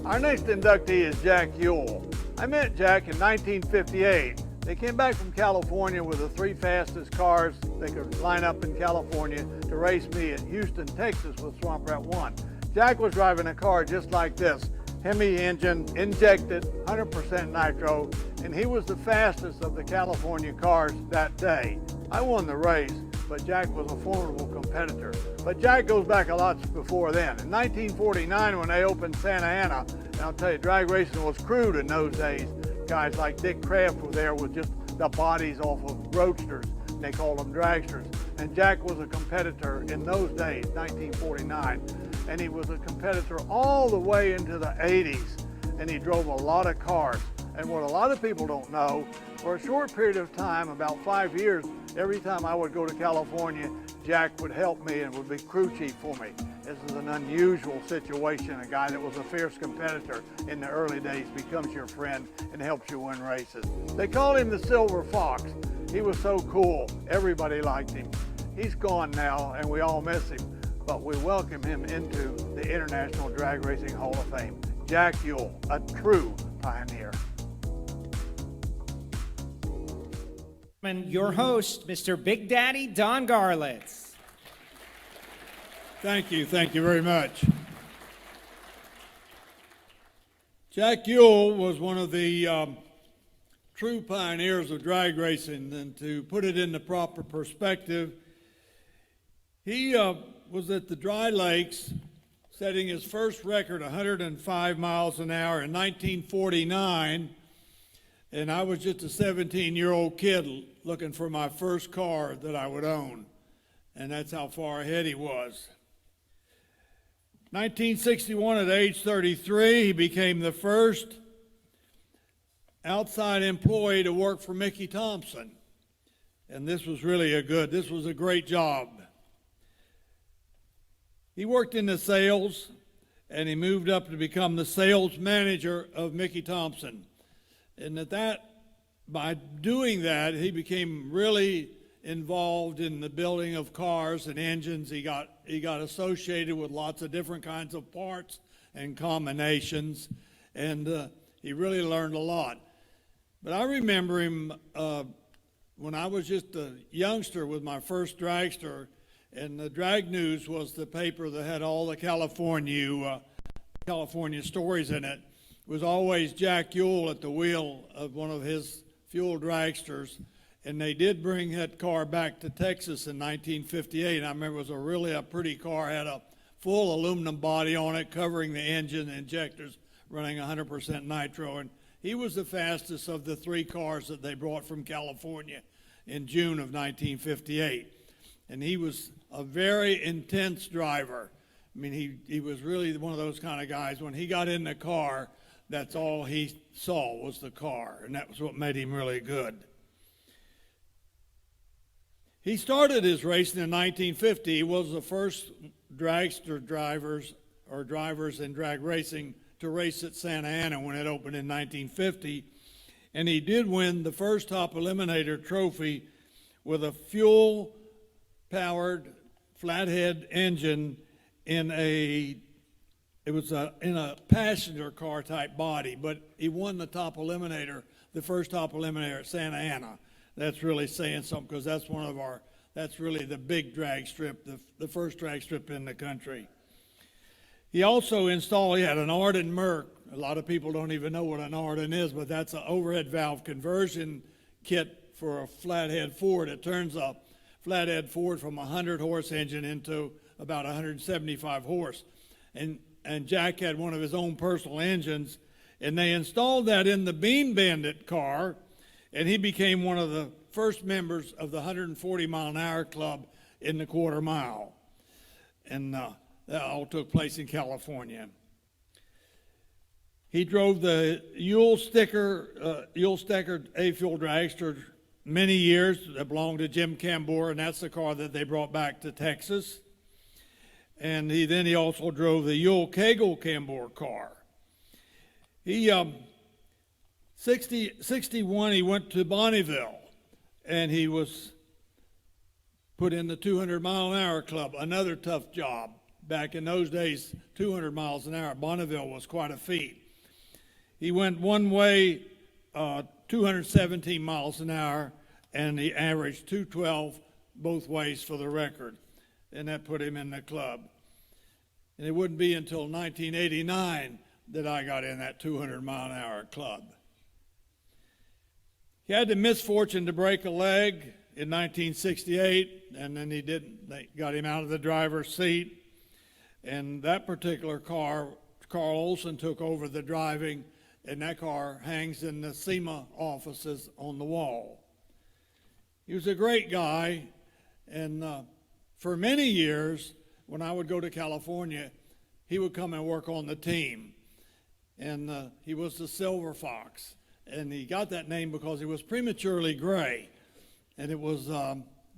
Our next inductee is Jack Ewell. I met Jack in 1958. They came back from California with the 3 fastest cars they could line up in California to race me at Houston, Texas with Swamp Rat 1. Jack was driving a car just like this, Hemi engine, injected, 100% nitro, and he was the fastest of the California cars that day. I won the race, but Jack was a formidable competitor. But Jack goes back a lot before then. In 1949, when they opened Santa Ana, and I'll tell you, drag racing was crude in those days. Guys like Dick Kraft were there with just the bodies off of roadsters, and they called them dragsters. And Jack was a competitor in those days, 1949, and he was a competitor all the way into the 80s, and he drove a lot of cars. And what a lot of people don't know, for a short period of time, about 5 years, every time I would go to California, Jack would help me and would be crew chief for me. This is an unusual situation. A guy that was a fierce competitor in the early days becomes your friend and helps you win races. They called him the Silver Fox. He was so cool. Everybody liked him. He's gone now, and we all miss him, but we welcome him into the International Drag Racing Hall of Fame. Jack Ewell, a true pioneer. And your host, Mr. Big Daddy Don Garlits. Thank you very much. Jack Ewell was one of the true pioneers of drag racing, and to put it in the proper perspective, he was at the Dry Lakes setting his first record, 105 miles an hour in 1949, and I was just a 17-year-old kid looking for my first car that I would own, and that's how far ahead he was. 1961, at age 33, he became the first outside employee to work for Mickey Thompson, and this was a great job. He worked in the sales, and he moved up to become the sales manager of Mickey Thompson. And by doing that, he became really involved in the building of cars and engines. He got associated with lots of different kinds of parts and combinations, and he really learned a lot. But I remember him when I was just a youngster with my first dragster, and the Drag News was the paper that had all the California stories in it. It was always Jack Ewell at the wheel of one of his fuel dragsters, and they did bring that car back to Texas in 1958. I remember it was a pretty car, had a full aluminum body on it covering the engine and injectors, running 100% nitro, and he was the fastest of the 3 cars that they brought from California in June of 1958. And he was a very intense driver. I mean, he was really one of those kind of guys. When he got in the car, that's all he saw was the car, and that was what made him really good. He started his racing in 1950. He was the first dragster drivers in drag racing to race at Santa Ana when it opened in 1950. And he did win the first Top Eliminator trophy with a fuel-powered flathead engine in a passenger car type body, but he won the Top Eliminator, the first Top Eliminator at Santa Ana. That's really saying something, because that's one of That's really the big drag strip, the first drag strip in the country. He also installed, he had an Arden Merc. A lot of people don't even know what an Arden is, but that's an overhead valve conversion kit for a flathead Ford. It turns a flathead Ford from a 100-horse engine into about 175 horse. And Jack had one of his own personal engines, and they installed that in the Bean Bandit car, and he became one of the first members of the 140-mile-an-hour club in the quarter mile. And that all took place in California. He drove the Ewell Sticker A-Fuel dragster many years. That belonged to Jim Cambor, and that's the car that they brought back to Texas. And he also drove the Ewell Kegel Cambor car. He 61, he went to Bonneville, and he was put in the 200-mile-an-hour club, another tough job. Back in those days, 200 miles an hour at Bonneville was quite a feat. He went one way, 217 miles an hour, and he averaged 212 both ways for the record, and that put him in the club. And it wouldn't be until 1989 that I got in that 200-mile-an-hour club. He had the misfortune to break a leg in 1968, and then they got him out of the driver's seat. And that particular car, Carl Olson took over the driving, and that car hangs in the SEMA offices on the wall. He was a great guy, and for many years, when I would go to California, he would come and work on the team. And he was the Silver Fox, and he got that name because he was prematurely gray. And it was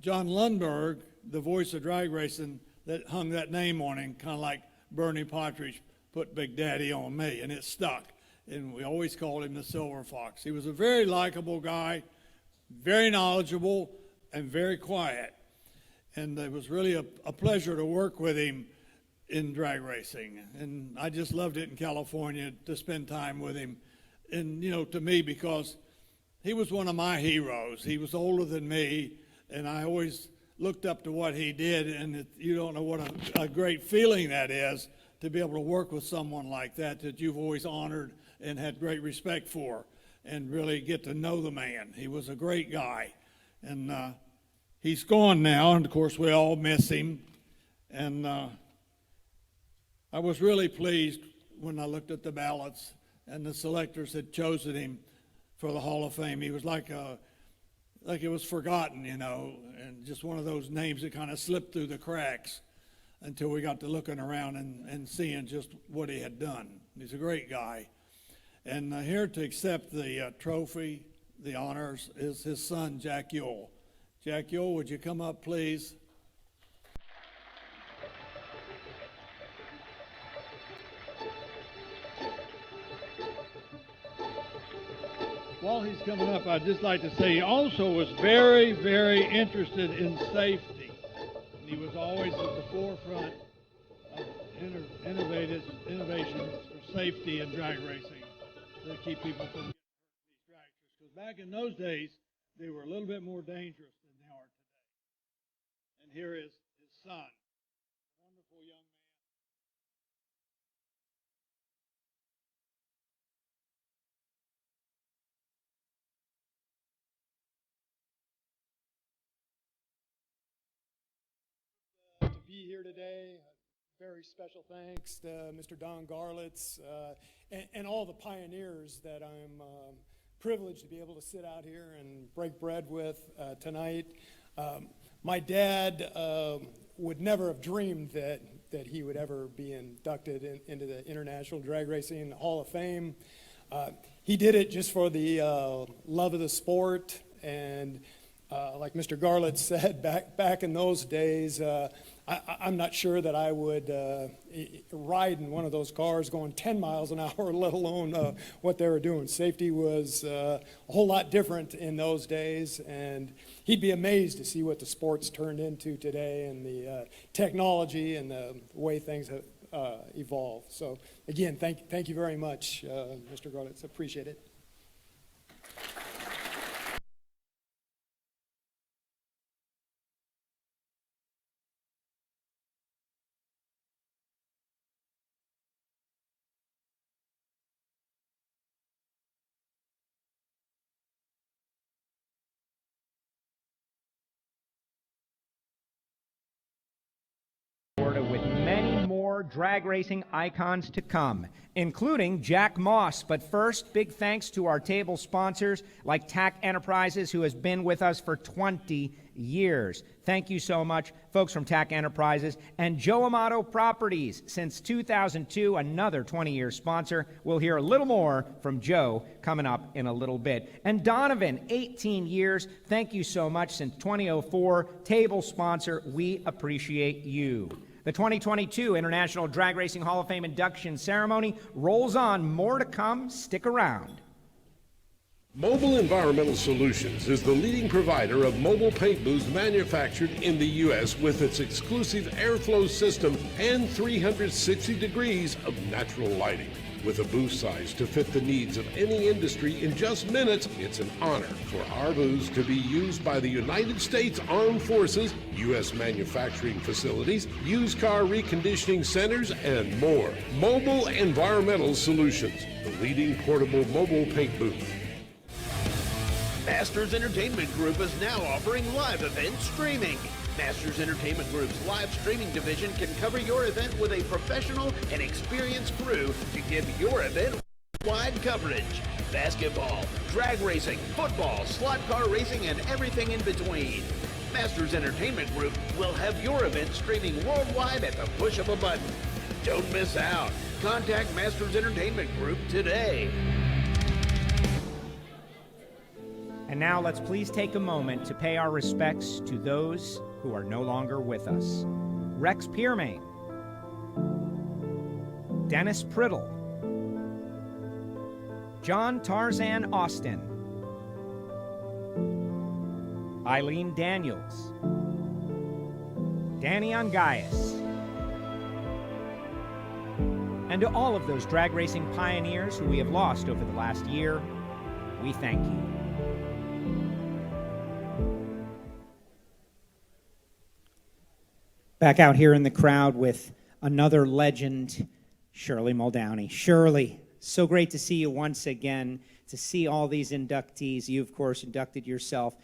John Lundberg, the voice of drag racing, that hung that name on him, kind of like Bernie Partridge put Big Daddy on me, and it stuck. And we always called him the Silver Fox. He was a very likable guy, very knowledgeable, and very quiet. And it was really a pleasure to work with him in drag racing. And I just loved it in California to spend time with him. And, you know, to me, because he was one of my heroes. He was older than me, and I always looked up to what he did, and you don't know what a great feeling that is to be able to work with someone like that you've always honored and had great respect for, and really get to know the man. He was a great guy, and he's gone now, and of course we all miss him. And I was really pleased when I looked at the ballots and the selectors had chosen him for the Hall of Fame. He was like it was forgotten, you know, and just one of those names that kind of slipped through the cracks until we got to looking around and seeing just what he had done. He's a great guy. And here to accept the trophy, the honors, is his son, Jack Yule. Jack Yule, would you come up, please? While he's coming up, I'd just like to say he also was very, very interested in safety. And he was always at the forefront of innovations for safety in drag racing to keep people from getting hurt in these dragsters. Because back in those days, they were a little bit more dangerous than they are today. And here is his son, a wonderful young man. To be here today, very special thanks to Mr. Don Garlits and all the pioneers that I'm privileged to be able to sit out here and break bread with tonight. My dad would never have dreamed that he would ever be inducted into the International Drag Racing Hall of Fame. He did it just for the love of the sport, and like Mr. Garlits said, back in those days, I'm not sure that I would ride in one of those cars going 10 miles an hour, let alone what they were doing. Safety was a whole lot different in those days, and he'd be amazed to see what the sport's turned into today and the technology and the way things have evolved. So again, thank you very much, Mr. Garlits. Appreciate it. Florida with many more drag racing icons to come, including Jack Moss. But first, big thanks to our table sponsors like TAC Enterprises, who has been with us for 20 years. Thank you so much, folks from TAC Enterprises, and Joe Amato Properties. Since 2002, another 20-year sponsor. We'll hear a little more from Joe coming up in a little bit. And Donovan, 18 years. Thank you so much. Since 2004, table sponsor. We appreciate you. The 2022 International Drag Racing Hall of Fame Induction Ceremony rolls on. More to come. Stick around. Mobile Environmental Solutions is the leading provider of mobile paint booths manufactured in the U.S. with its exclusive airflow system and 360 degrees of natural lighting. With a booth size to fit the needs of any industry in just minutes, it's an honor for our booths to be used by the United States Armed Forces, U.S. manufacturing facilities, used car reconditioning centers, and more. Mobile Environmental Solutions, the leading portable mobile paint booth. Masters Entertainment Group is now offering live event streaming. Masters Entertainment Group's live streaming division can cover your event with a professional and experienced crew to give your event wide coverage. Basketball, drag racing, football, slot car racing, and everything in between. Masters Entertainment Group will have your event streaming worldwide at the push of a button. Don't miss out. Contact Masters Entertainment Group today. And now let's please take a moment to pay our respects to those who are no longer with us. Rex Piermain, Dennis Priddle, John Tarzan Austin, Eileen Daniels, Danny Ungaius, and to all of those drag racing pioneers who we have lost over the last year, we thank you. Back out here in the crowd with another legend, Shirley Muldowney. Shirley, so great to see you once again, to see all these inductees. You, of course, inducted yourself.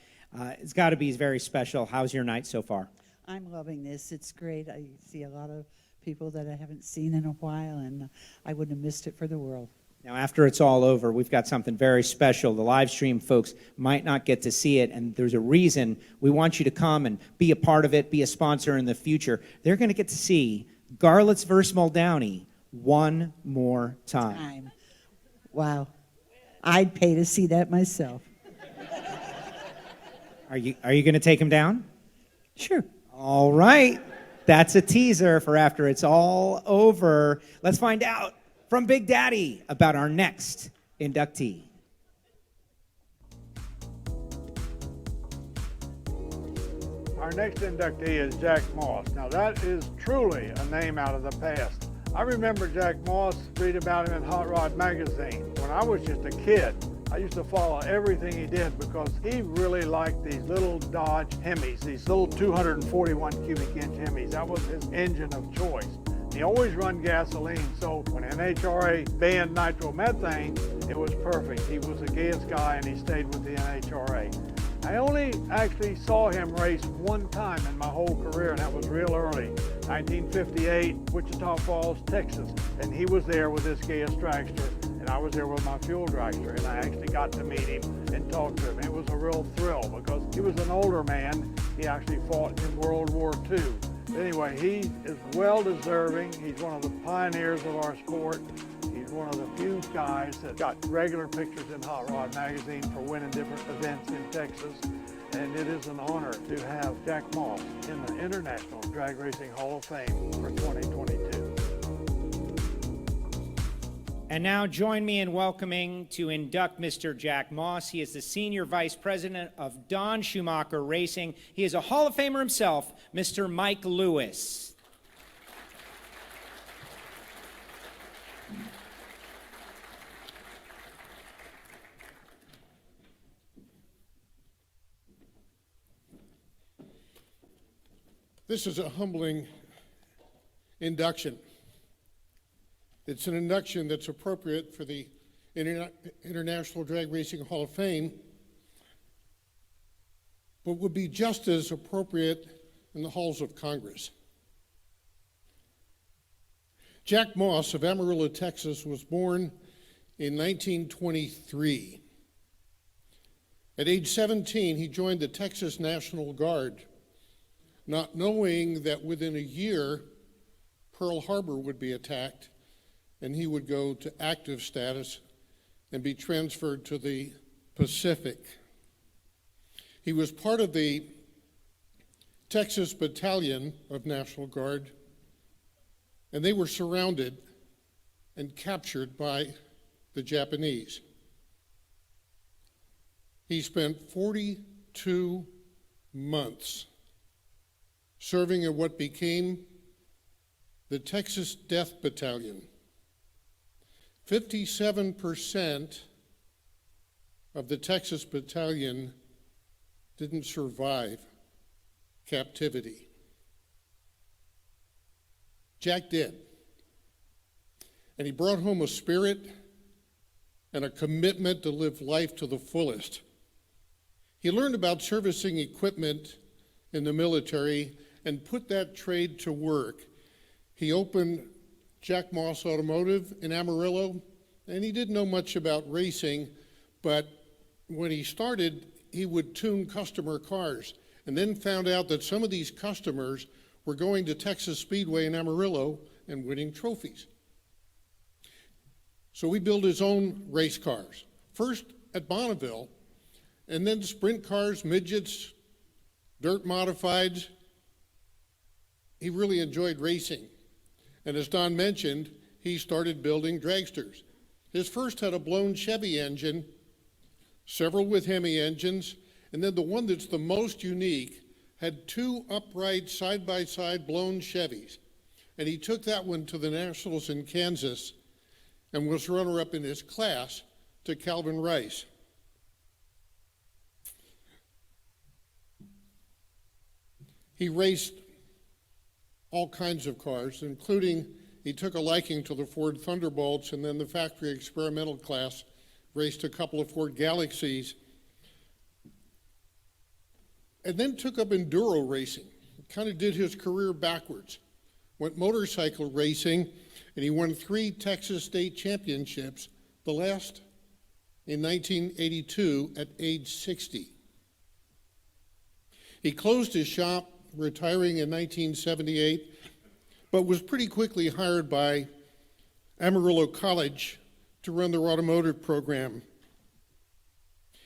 It's got to be very special. How's your night so far? I'm loving this. It's great. I see a lot of people that I haven't seen in a while, and I wouldn't have missed it for the world. Now, after it's all over, we've got something very special. The live stream folks might not get to see it, and there's a reason we want you to come and be a part of it, be a sponsor in the future. They're going to get to see Garlits vs. Muldowney one more time. Wow. I'd pay to see that myself. Are you going to take him down? Sure. All right. That's a teaser for after it's all over. Let's find out from Big Daddy about our next inductee. Our next inductee is Jack Moss. Now that is truly a name out of the past. I remember Jack Moss, read about him in Hot Rod magazine. When I was just a kid, I used to follow everything he did because he really liked these little Dodge Hemis, these little 241 cubic inch Hemis. That was his engine of choice. He always run gasoline, so when NHRA banned nitromethane, it was perfect. He was the gayest guy and he stayed with the NHRA. I only actually saw him race one time in my whole career, and that was real early, 1958, Wichita Falls, Texas. And he was there with his gayest dragster, and I was there with my fuel dragster, and I actually got to meet him and talk to him. It was a real thrill because he was an older man. He actually fought in World War II. Anyway, he is well deserving. He's one of the pioneers of our sport. He's one of the few guys that got regular pictures in Hot Rod magazine for winning different events in Texas. And it is an honor to have Jack Moss in the International Drag Racing Hall of Fame for 2022. And now join me in welcoming to induct Mr. Jack Moss. He is the Senior Vice President of Don Schumacher Racing. He is a Hall of Famer himself, Mr. Mike Lewis. This is a humbling induction. It's an induction that's appropriate for the International Drag Racing Hall of Fame, but would be just as appropriate in the halls of Congress. Jack Moss of Amarillo, Texas, was born in 1923. At age 17, he joined the Texas National Guard, not knowing that within a year, Pearl Harbor would be attacked and he would go to active status and be transferred to the Pacific. He was part of the Texas Battalion of National Guard, and they were surrounded and captured by the Japanese. He spent 42 months serving in what became the Texas Death Battalion. 57% of the Texas Battalion didn't survive captivity. Jack did. And he brought home a spirit and a commitment to live life to the fullest. He learned about servicing equipment in the military and put that trade to work. He opened Jack Moss Automotive in Amarillo, and he didn't know much about racing, but when he started, he would tune customer cars, and then found out that some of these customers were going to Texas Speedway in Amarillo and winning trophies. So he built his own race cars, first at Bonneville, and then sprint cars, midgets, dirt modifieds. He really enjoyed racing. And as Don mentioned, he started building dragsters. His first had a blown Chevy engine, several with Hemi engines, and then the one that's the most unique had two upright side-by-side blown Chevys. And he took that one to the Nationals in Kansas and was runner-up in his class to Calvin Rice. He raced all kinds of cars, including he took a liking to the Ford Thunderbolts, and then the factory experimental class raced a couple of Ford Galaxies, and then took up enduro racing. Kind of did his career backwards. Went motorcycle racing, and he won 3 Texas state championships, the last in 1982 at age 60. He closed his shop, retiring in 1978, but was pretty quickly hired by Amarillo College to run their automotive program.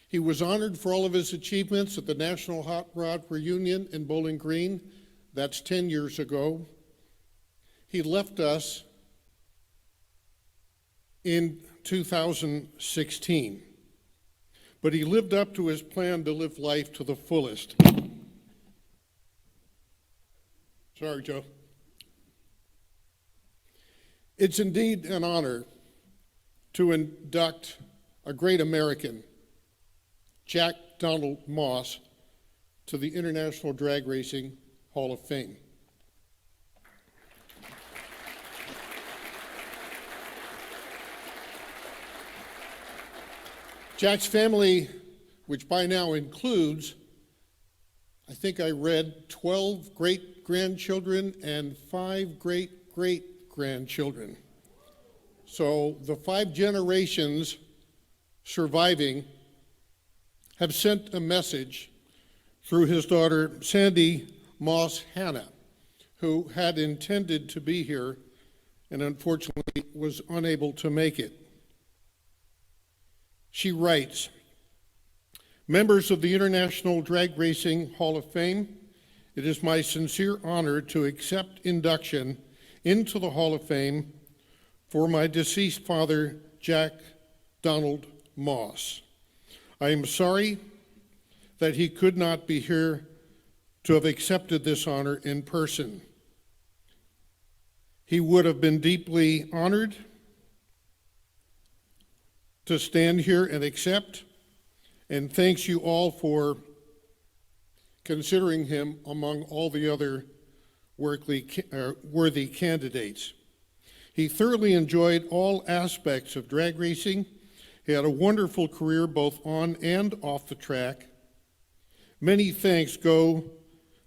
He was honored for all of his achievements at the National Hot Rod Reunion in Bowling Green. That's 10 years ago. He left us in 2016, but he lived up to his plan to live life to the fullest. Sorry, Joe. It's indeed an honor to induct a great American, Jack Donald Moss, to the International Drag Racing Hall of Fame. Jack's family, which by now includes, I think I read 12 great-grandchildren and 5 great-great-grandchildren. So the 5 generations surviving have sent a message through his daughter, Sandy Moss Hannah, who had intended to be here and unfortunately was unable to make it. She writes, "Members of the International Drag Racing Hall of Fame, it is my sincere honor to accept induction into the Hall of Fame for my deceased father, Jack Donald Moss. I am sorry that he could not be here to have accepted this honor in person. He would have been deeply honored to stand here and accept, and thanks you all for considering him among all the other worthy candidates. He thoroughly enjoyed all aspects of drag racing. He had a wonderful career both on and off the track. Many thanks go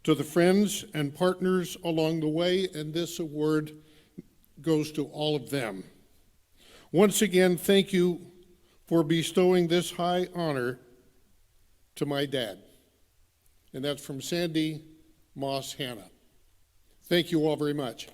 to the friends and partners along the way, and this award goes to all of them. Once again, thank you for bestowing this high honor to my dad. And that's from Sandy Moss Hannah. Thank you all very much.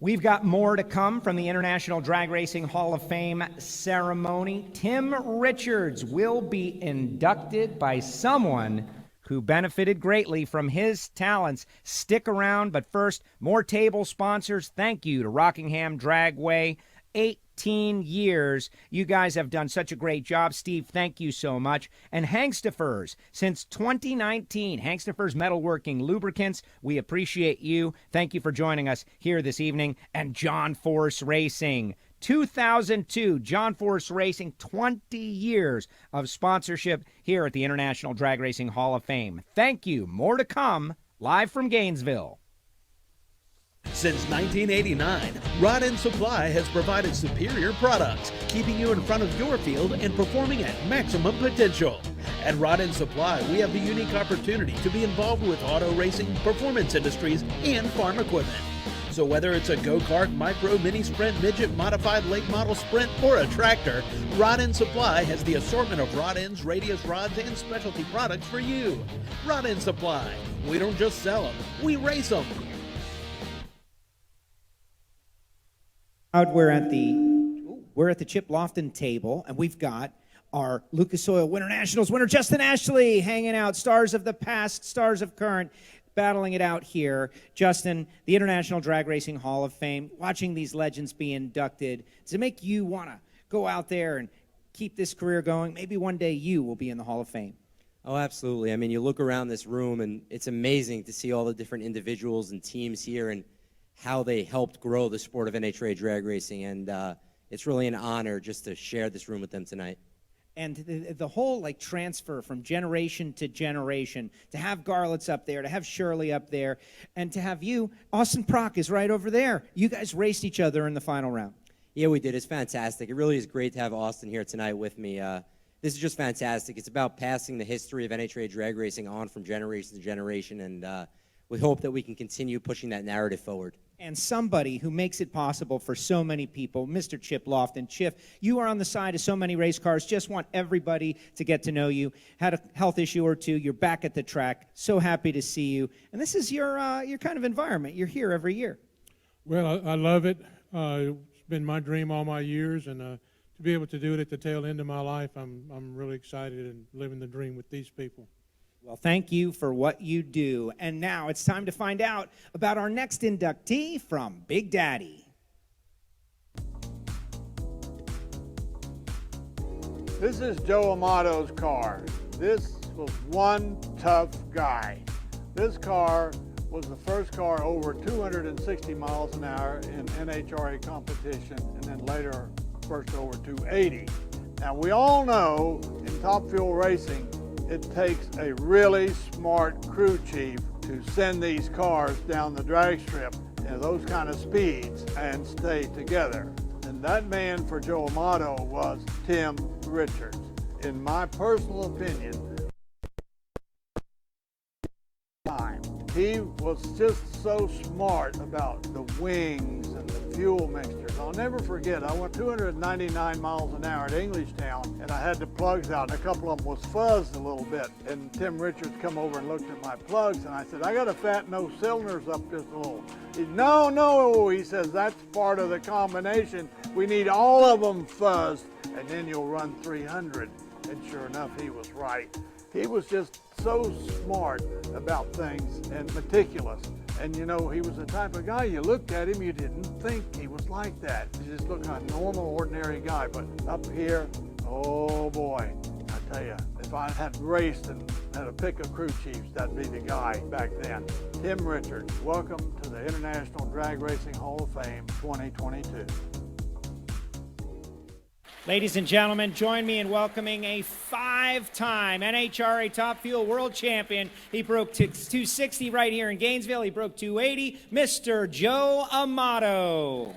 We've got more to come from the International Drag Racing Hall of Fame ceremony. Tim Richards will be inducted by someone who benefited greatly from his talents. Stick around, but first, more table sponsors. Thank you to Rockingham Dragway. 18 years. You guys have done such a great job. Steve, thank you so much. And Hangstifers, since 2019, Hangstifers Metalworking Lubricants, we appreciate you. Thank you for joining us here this evening. And John Force Racing, 2002, John Force Racing, 20 years of sponsorship here at the International Drag Racing Hall of Fame. Thank you. More to come, live from Gainesville. Since 1989, Rod End Supply has provided superior products, keeping you in front of your field and performing at maximum potential. At Rod End Supply, we have the unique opportunity to be involved with auto racing, performance industries, and farm equipment. So whether it's a go-kart, micro, mini sprint, midget, modified late model sprint, or a tractor, Rod End Supply has the assortment of rod ends, radius rods, and specialty products for you. Rod End Supply. We don't just sell them, we race them. We're at the Chip Lofton table, and we've got our Lucas Oil Winter Nationals winner, Justin Ashley, hanging out. Stars of the past, stars of current, battling it out here. Justin, the International Drag Racing Hall of Fame, watching these legends be inducted, does it make you want to go out there and keep this career going? Maybe one day you will be in the Hall of Fame. Oh, absolutely. I mean, you look around this room, and it's amazing to see all the different individuals and teams here and how they helped grow the sport of NHRA drag racing, and it's really an honor just to share this room with them tonight. And the whole transfer from generation to generation, to have Garlits up there, to have Shirley up there, and to have you, Austin Prock is right over there. You guys raced each other in the final round. Yeah, we did. It's fantastic. It really is great to have Austin here tonight with me. This is just fantastic. It's about passing the history of NHRA drag racing on from generation to generation, and we hope that we can continue pushing that narrative forward. And somebody who makes it possible for so many people, Mr. Chip Lofton. Chip, you are on the side of so many race cars. Just want everybody to get to know you. Had a health issue or two. You're back at the track. So happy to see you. And this is your kind of environment. You're here every year. Well, I love it. It's been my dream all my years, and to be able to do it at the tail end of my life, I'm really excited and living the dream with these people. Well, thank you for what you do. And now it's time to find out about our next inductee from Big Daddy. This is Joe Amato's car. This was one tough guy. This car was the first car over 260 miles an hour in NHRA competition, and then later first over 280. Now we all know in Top Fuel racing, it takes a really smart crew chief to send these cars down the drag strip at those kind of speeds and stay together. And that man for Joe Amato was Tim Richards. In my personal opinion, he was just so smart about the wings and the fuel mixtures. I'll never forget, I went 299 miles an hour at Englishtown, and I had the plugs out, and a couple of them was fuzzed a little bit. And Tim Richards come over and looked at my plugs, and I said, I got to fatten those cylinders up just a little. No, he says, that's part of the combination. We need all of them fuzzed, and then you'll run 300. And sure enough, he was right. He was just so smart about things and meticulous. And you know, he was the type of guy, you looked at him, you didn't think he was like that. He just looked like a normal, ordinary guy. But up here, oh boy, I tell you, if I had raced and had to pick a crew chief, that'd be the guy back then. Tim Richards, welcome to the International Drag Racing Hall of Fame 2022. Ladies and gentlemen, join me in welcoming a five-time NHRA Top Fuel World Champion. He broke 260 right here in Gainesville. He broke 280, Mr. Joe Amato.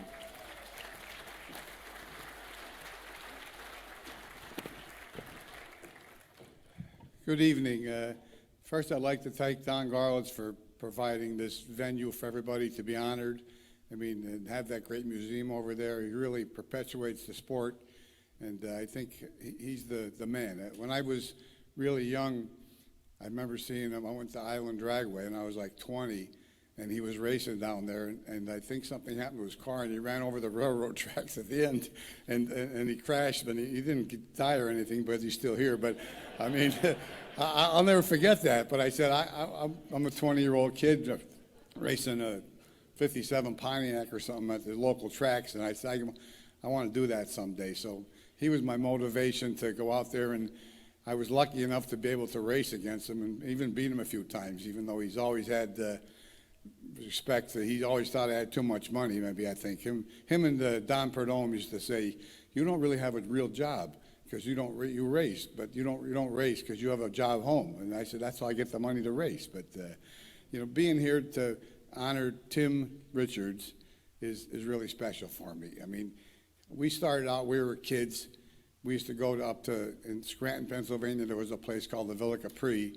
Good evening. First, I'd like to thank Don Garlits for providing this venue for everybody to be honored. I mean, and have that great museum over there. He really perpetuates the sport, and I think he's the man. When I was really young, I remember seeing him. I went to Island Dragway, and I was like 20, and he was racing down there, and I think something happened to his car, and he ran over the railroad tracks at the end, and he crashed, but he didn't die or anything, but he's still here. But, I mean, I'll never forget that. But I said, I'm a 20-year-old kid racing a 57 Pontiac or something at the local tracks, and I said, I want to do that someday. So he was my motivation to go out there, and I was lucky enough to be able to race against him and even beat him a few times, even though he's always had respect. He always thought I had too much money, maybe, I think. Him and Don Perdome used to say, you don't really have a real job because you race, but you don't race because you have a job home. And I said, that's how I get the money to race. But, being here to honor Tim Richards is really special for me. I mean, we started out, we were kids. We used to go in Scranton, Pennsylvania. There was a place called the Villa Capri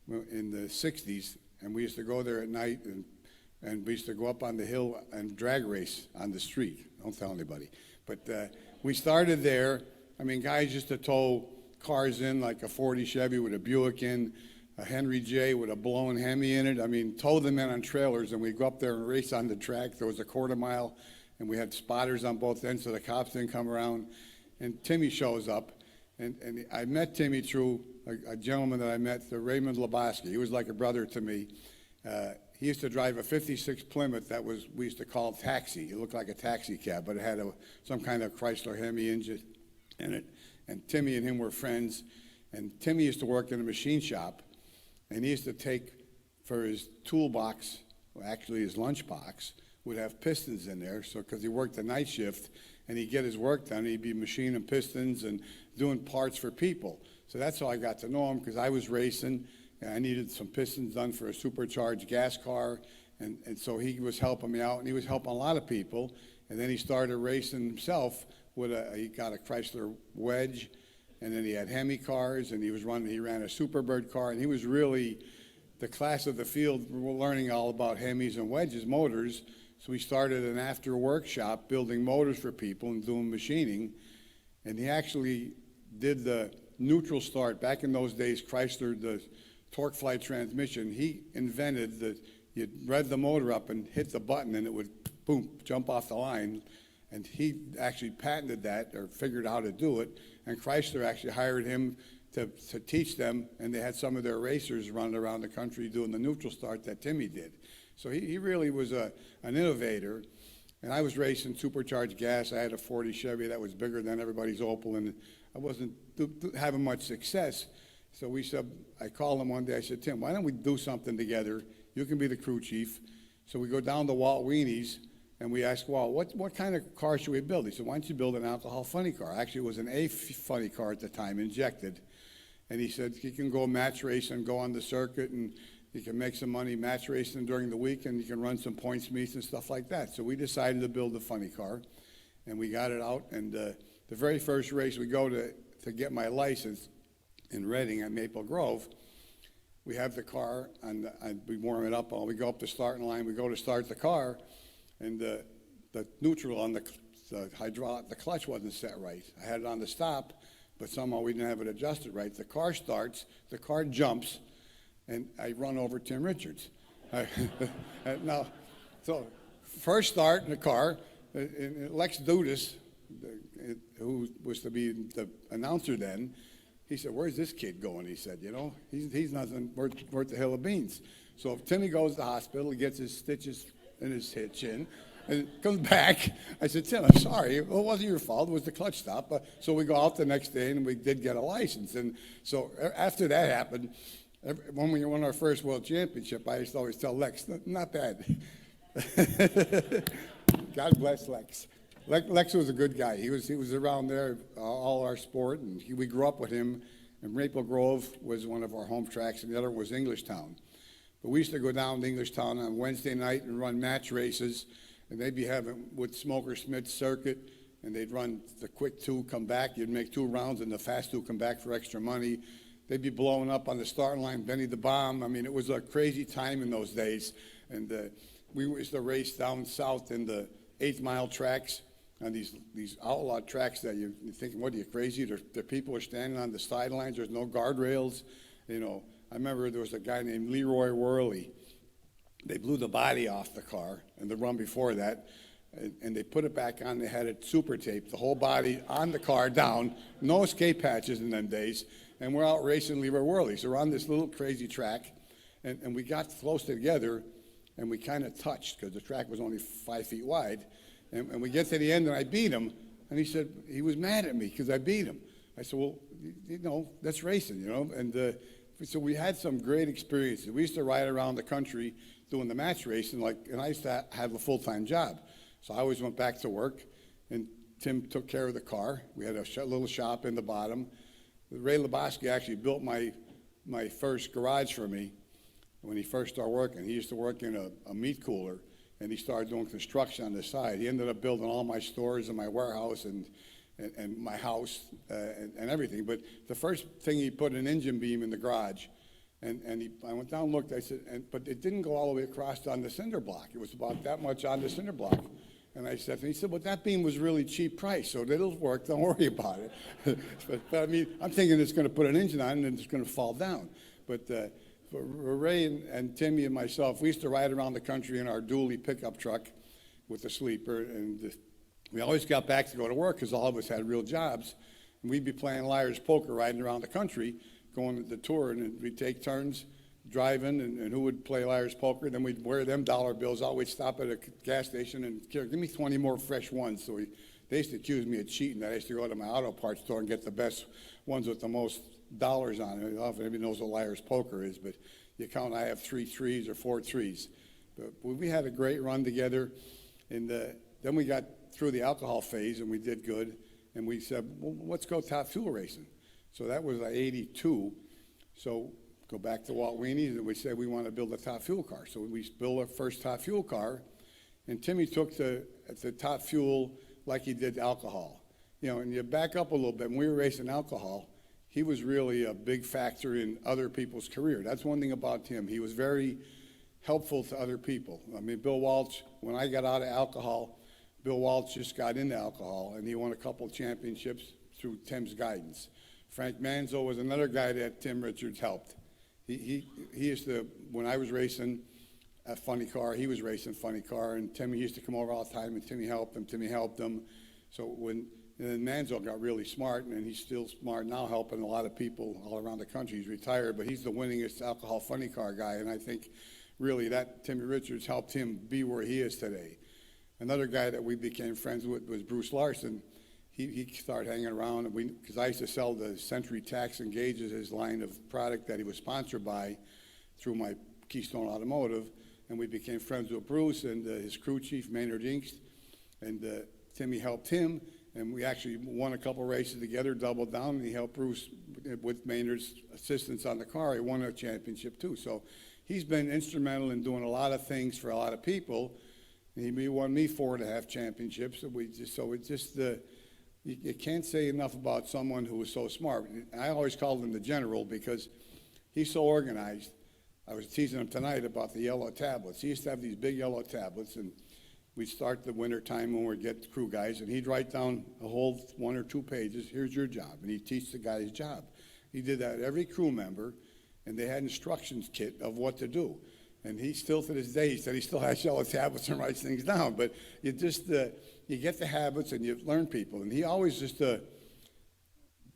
in the 60s, and we used to go there at night, and we used to go up on the hill and drag race on the street. Don't tell anybody. But we started there. I mean, guys used to tow cars in, like a 40 Chevy with a Buick in, a Henry J with a blown Hemi in it. I mean, tow them in on trailers, and we'd go up there and race on the track. There was a quarter mile, and we had spotters on both ends so the cops didn't come around. And Timmy shows up, and I met Timmy through a gentleman that I met, the Raymond Lebowski. He was like a brother to me. He used to drive a 56 Plymouth that we used to call taxi. It looked like a taxi cab, but it had some kind of Chrysler Hemi engine in it. And Timmy and him were friends. And Timmy used to work in a machine shop, and he used to take, for his toolbox, well, actually his lunchbox, would have pistons in there, so because he worked the night shift, and he'd get his work done. He'd be machining pistons and doing parts for people. So that's how I got to know him, because I was racing, and I needed some pistons done for a supercharged gas car, and so he was helping me out, and he was helping a lot of people. And then he started racing himself he got a Chrysler Wedge, and then he had Hemi cars, and he ran a Superbird car, and he was really the class of the field. We're learning all about Hemis and Wedges, motors. So we started an after workshop building motors for people and doing machining. And he actually did the neutral start. Back in those days, Chrysler, the torque fly transmission, he invented you'd rev the motor up and hit the button and it would, boom, jump off the line. And he actually patented that or figured out how to do it. And Chrysler actually hired him to teach them. And they had some of their racers running around the country doing the neutral start that Timmy did. So he really was an innovator. And I was racing supercharged gas. I had a 40 Chevy that was bigger than everybody's Opel, and I wasn't having much success. So I called him one day. I said, Tim, why don't we do something together? You can be the crew chief. So we go down to Walt Weenie's, and we asked Walt, what kind of car should we build? He said, why don't you build an alcohol funny car? Actually, it was an A funny car at the time, injected. And he said, you can go match race and go on the circuit, and you can make some money match racing during the week, and you can run some points meets and stuff like that. So we decided to build a funny car, and we got it out. And the very first race we go to get my license in Reading at Maple Grove, we have the car, and we warm it up. We go up the starting line. We go to start the car, and the neutral on the hydraulic, the clutch wasn't set right. I had it on the stop, but somehow we didn't have it adjusted right. The car starts, the car jumps, and I run over Tim Richards. Now, so first start in the car, and Lex Dudas, who was to be the announcer then, he said, where's this kid going? He said, he's nothing worth the hill of beans. So if Timmy goes to the hospital, he gets his stitches in his chin, and comes back. I said, Tim, I'm sorry. Well, it wasn't your fault. It was the clutch stop. So we go out the next day, and we did get a license. And so after that happened, when we won our first world championship, I used to always tell Lex, not bad. God bless Lex. Lex was a good guy. He was around there all our sport, and we grew up with him. And Maple Grove was one of our home tracks, and the other was Englishtown. But we used to go down to Englishtown on Wednesday night and run match races, and they'd be having with Smoker Smith's circuit, and they'd run the quick two, come back. You'd make 2 rounds, and the fast two come back for extra money. they'd be blowing up on the starting line, Benny the Bomb. I mean, it was a crazy time in those days. And we used to race down south in the 8-mile tracks, on these outlaw tracks that you're thinking, what are you, crazy? The people are standing on the sidelines. There's no guardrails. You know, I remember there was a guy named Leroy Worley. They blew the body off the car in the run before that, and they put it back on. They had it super taped, the whole body on the car down, no escape hatches in them days, and we're out racing Leroy Worley. So we're on this little crazy track, and we got close together, and we kind of touched because the track was only 5 feet wide. And we get to the end, and I beat him. And he said he was mad at me because I beat him. I said, well, you know, that's racing, you know. And so we had some great experiences. We used to ride around the country doing the match racing, and I used to have a full-time job. So I always went back to work, and Tim took care of the car. We had a little shop in the bottom. Raymond Lebowski actually built my first garage for me when he first started working. He used to work in a meat cooler, and he started doing construction on the side. He ended up building all my stores and my warehouse and my house and everything. But the first thing, he put an engine beam in the garage. I went down and looked, I said, but it didn't go all the way across on the cinder block. It was about that much on the cinder block. And I said, and he said, well, that beam was really cheap price, so it'll work, don't worry about it. but I mean, I'm thinking it's going to put an engine on and it's going to fall down. But for Ray and Timmy and myself, we used to ride around the country in our dually pickup truck with the sleeper, and we always got back to go to work because all of us had real jobs. And we'd be playing liar's poker riding around the country, going to the tour, and we'd take turns driving, and who would play liar's poker. Then we'd wear them dollar bills out. We'd stop at a gas station and give me 20 more fresh ones. So they used to accuse me of cheating. I used to go to my auto parts store and get the best ones with the most dollars on it. I don't know if anybody knows what liar's poker is, but you count, I have 3 threes or 4 threes. But we had a great run together, and then we got through the alcohol phase, and we did good, and we said, well, let's go top fuel racing. So that was 82. So go back to Walt Weenie's, and we said we want to build a top fuel car. So we built our first top fuel car, and Timmy took the top fuel like he did alcohol. You know, and you back up a little bit, when we were racing alcohol, he was really a big factor in other people's career. That's one thing about him. He was very helpful to other people. I mean, Bill Walsh, when I got out of alcohol, Bill Walsh just got into alcohol, and he won a couple of championships through Tim's guidance. Frank Manzo was another guy that Tim Richards helped. He used to, when I was racing a funny car, he was racing funny car, and Timmy used to come over all the time, and Timmy helped him. So and then Manzo got really smart, and he's still smart now, helping a lot of people all around the country. He's retired, but he's the winningest alcohol funny car guy, and I think really that Timmy Richards helped him be where he is today. Another guy that we became friends with was Bruce Larson. He started hanging around, because I used to sell the Century Tax and Gauges, his line of product that he was sponsored by through my Keystone Automotive, and we became friends with Bruce and his crew chief, Maynard Inkst, and Timmy helped him. And we actually won a couple races together, doubled down, and he helped Bruce with Maynard's assistance on the car. He won a championship too. So he's been instrumental in doing a lot of things for a lot of people. And he won me 4.5 championships. So you can't say enough about someone who was so smart. I always called him the general because he's so organized. I was teasing him tonight about the yellow tablets. He used to have these big yellow tablets, and we'd start the winter time when we'd get the crew guys, and he'd write down a whole 1 or 2 pages, here's your job, and he'd teach the guy his job. He did that every crew member, and they had instructions kit of what to do. And he still, to this day, he said he still has yellow tablets and writes things down, but you just, you get the habits and you learn people. And he always used to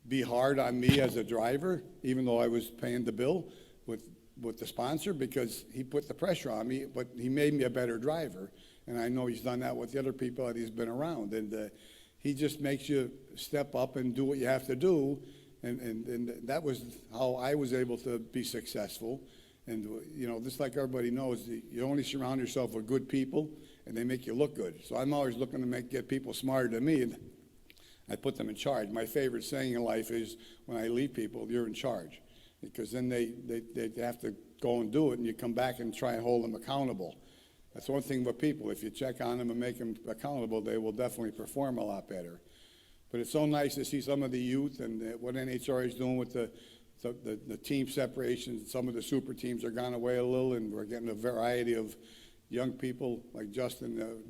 be hard on me as a driver, even though I was paying the bill with the sponsor, because he put the pressure on me, but he made me a better driver. And I know he's done that with the other people that he's been around. And he just makes you step up and do what you have to do. And that was how I was able to be successful. And, you know, just like everybody knows, you only surround yourself with good people, and they make you look good. So I'm always looking to get people smarter than me, and I put them in charge. My favorite saying in life is, when I leave people, you're in charge. Because then they have to go and do it, and you come back and try and hold them accountable. That's one thing with people. If you check on them and make them accountable, they will definitely perform a lot better. But it's so nice to see some of the youth and what NHRA is doing with the so the team separations, some of the super teams are gone away a little, and we're getting a variety of young people like Justin.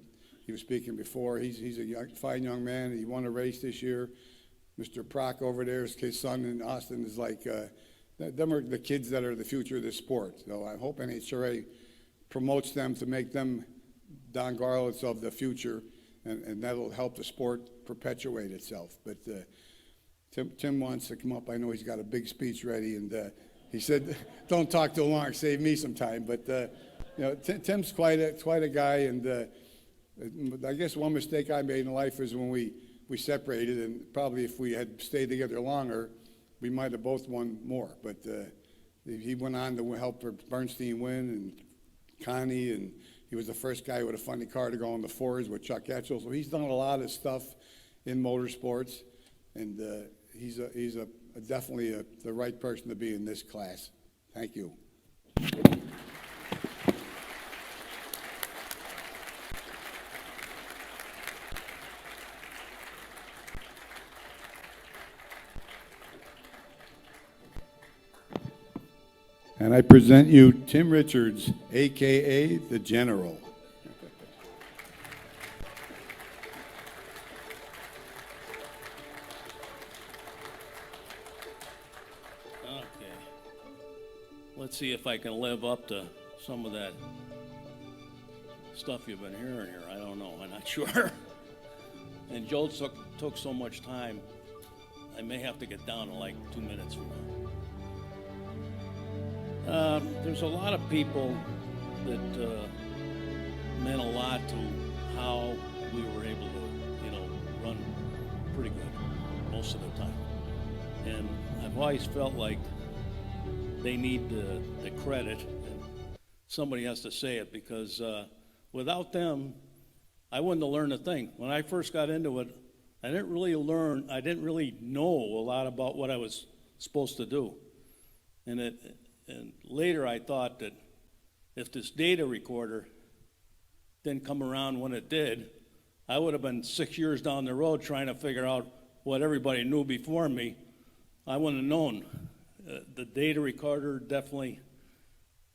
He was speaking before. He's a fine young man. He won a race this year. Mr. Prock over there, his son in Austin, is like, them are the kids that are the future of this sport. So I hope NHRA promotes them to make them Don Garlits of the future, and that'll help the sport perpetuate itself. But Tim wants to come up. I know he's got a big speech ready, and he said, "Don't talk too long. Save me some time." But you know, Tim's quite a guy, and I guess one mistake I made in life is when we separated, and probably if we had stayed together longer, we might have both won more. But he went on to help Bernstein win, and Connie, and he was the first guy with a funny car to go on the fours with Chuck Etchell. So he's done a lot of stuff in motorsports, and he's definitely the right person to be in this class. Thank you. And I present you Tim Richards, a.k.a. the General. Okay. Let's see if I can live up to some of that stuff you've been hearing here. I don't know. I'm not sure. And Joe took so much time, I may have to get down to like 2 minutes from now. There's a lot of people that meant a lot to how we were able to, run pretty good most of the time. And I've always felt like they need the credit, and somebody has to say it, because without them, I wouldn't have learned a thing. When I first got into it, I didn't really know a lot about what I was supposed to do. And later I thought that if this data recorder didn't come around when it did, I would have been 6 years down the road trying to figure out what everybody knew before me. I wouldn't have known. The data recorder definitely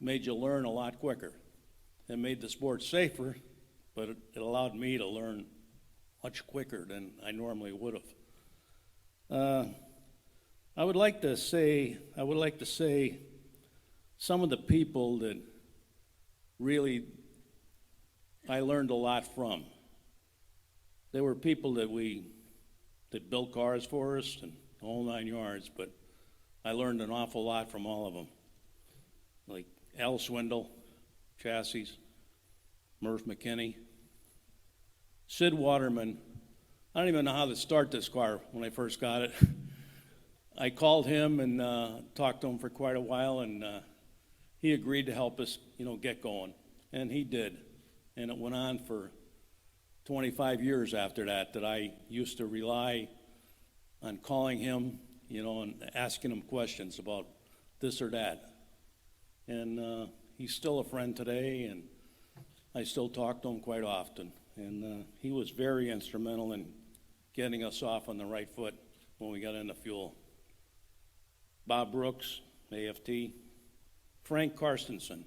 made you learn a lot quicker. It made the sport safer, but it allowed me to learn much quicker than I normally would have. I would like to say some of the people that really I learned a lot from. They were people that built cars for us and the whole 9 yards, but I learned an awful lot from all of them. Like Al Swindle, Chassis, Murph McKinney, Sid Waterman. I don't even know how to start this car when I first got it. I called him and talked to him for quite a while, and he agreed to help us, get going, and he did. And it went on for 25 years after that I used to rely on calling him, and asking him questions about this or that. And he's still a friend today, and I still talk to him quite often. And he was very instrumental in getting us off on the right foot when we got into fuel. Bob Brooks, AFT. Frank Karstensen.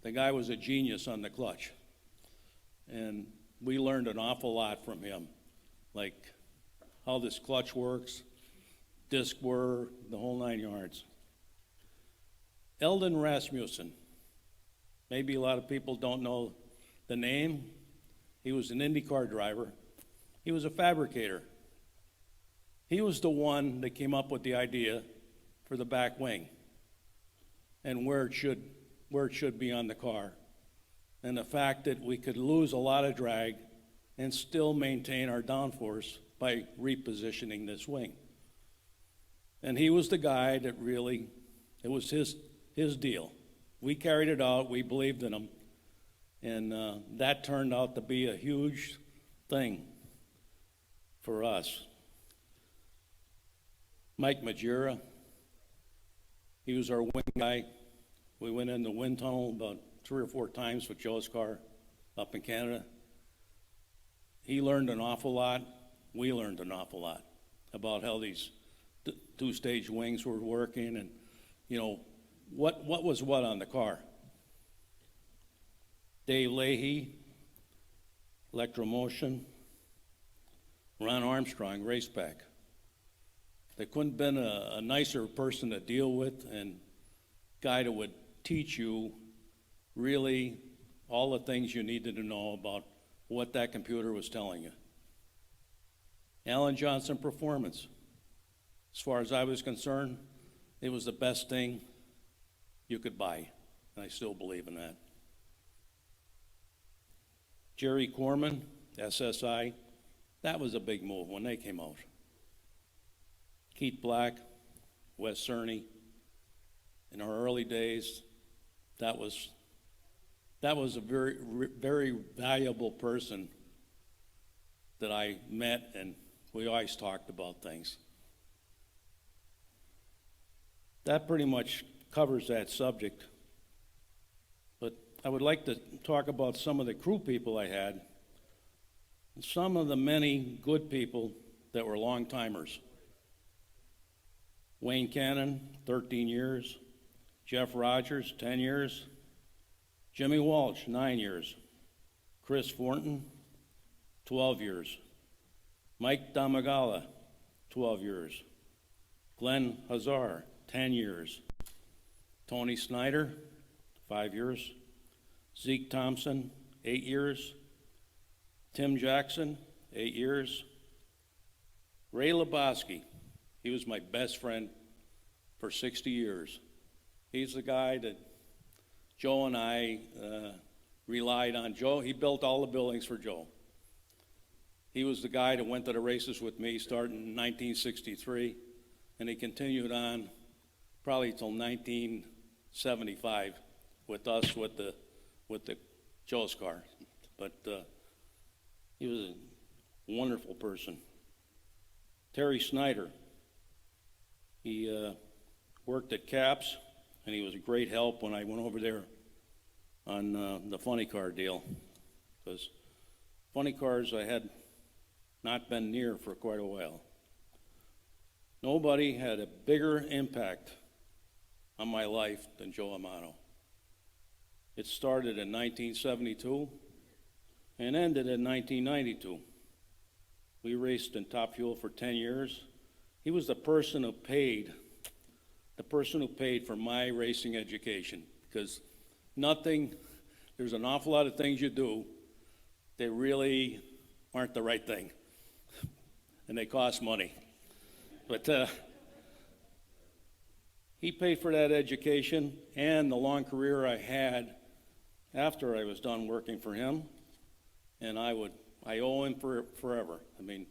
The guy was a genius on the clutch. And we learned an awful lot from him, like how this clutch works, disc whir, the whole 9 yards. Eldon Rasmussen. Maybe a lot of people don't know the name. He was an IndyCar driver. He was a fabricator. He was the one that came up with the idea for the back wing and where it should be on the car. And the fact that we could lose a lot of drag and still maintain our downforce by repositioning this wing. And he was the guy that really, it was his deal. We carried it out, we believed in him, and that turned out to be a huge thing for us. Mike Majera, he was our wing guy. We went in the wind tunnel about 3 or 4 times with Joe's car up in Canada. He learned an awful lot. We learned an awful lot about how these two-stage wings were working, and, you know, what was what on the car. Dave Leahy, Electromotion, Ron Armstrong, Raceback. There couldn't have been a nicer person to deal with, and guy that would teach you really all the things you needed to know about what that computer was telling you. Alan Johnson Performance. As far as I was concerned, it was the best thing you could buy, and I still believe in that. Jerry Corman, SSI, that was a big move when they came out. Keith Black, Wes Cerny, in our early days, that was a very, very valuable person that I met, and we always talked about things. That pretty much covers that subject. But I would like to talk about some of the crew people I had, and some of the many good people that were long-timers. Wayne Cannon, 13 years. Jeff Rogers, 10 years. Jimmy Walsh, 9 years. Chris Thornton, 12 years. Mike Damagala, 12 years. Glenn Hazar, 10 years. Tony Snyder, 5 years. Zeke Thompson, 8 years. Tim Jackson, 8 years. Ray Lebowski, he was my best friend for 60 years. He's the guy that Joe and I relied on. Joe, he built all the buildings for Joe. He was the guy that went to the races with me starting in 1963, and he continued on probably till 1975 with us with the Joe's car. But he was a wonderful person. Terry Snyder, he worked at CAPS, and he was a great help when I went over there on the funny car deal, because funny cars I had not been near for quite a while. Nobody had a bigger impact on my life than Joe Amano. It started in 1972 and ended in 1992. We raced in Top Fuel for 10 years. He was the person who paid for my racing education, because there's an awful lot of things you do that really aren't the right thing, and they cost money. But he paid for that education and the long career I had after I was done working for him, and I owe him forever. I mean,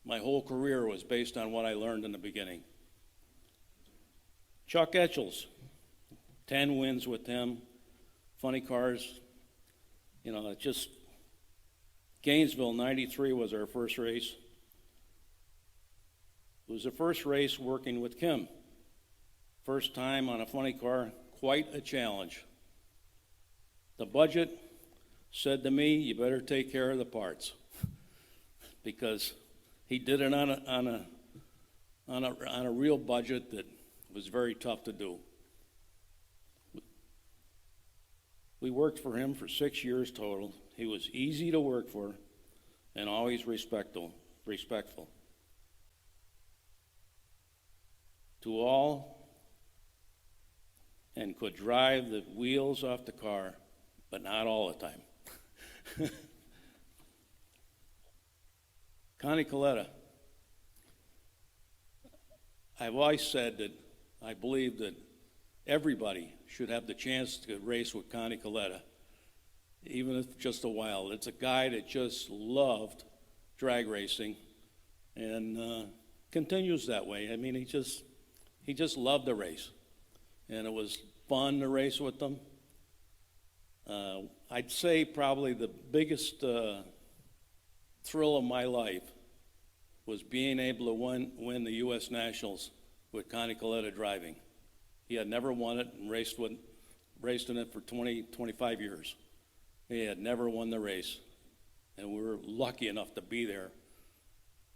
my whole career was based on what I learned in the beginning. Chuck Etchells, 10 wins with him, funny cars, you know, just Gainesville, 93 was our first race. It was the first race working with Kim. First time on a funny car, quite a challenge. The budget said to me, you better take care of the parts, because he did it on a real budget that was very tough to do. We worked for him for 6 years total. He was easy to work for and always respectful. To all, and could drive the wheels off the car, but not all the time. Connie Coletta. I've always said that I believe that everybody should have the chance to race with Connie Coletta, even if just a while. It's a guy that just loved drag racing and continues that way. I mean, he just loved the race, and it was fun to race with them. I'd say probably the biggest thrill of my life was being able to win the U.S. Nationals with Connie Coletta driving. He had never won it and raced in it for 25 years. He had never won the race, and we were lucky enough to be there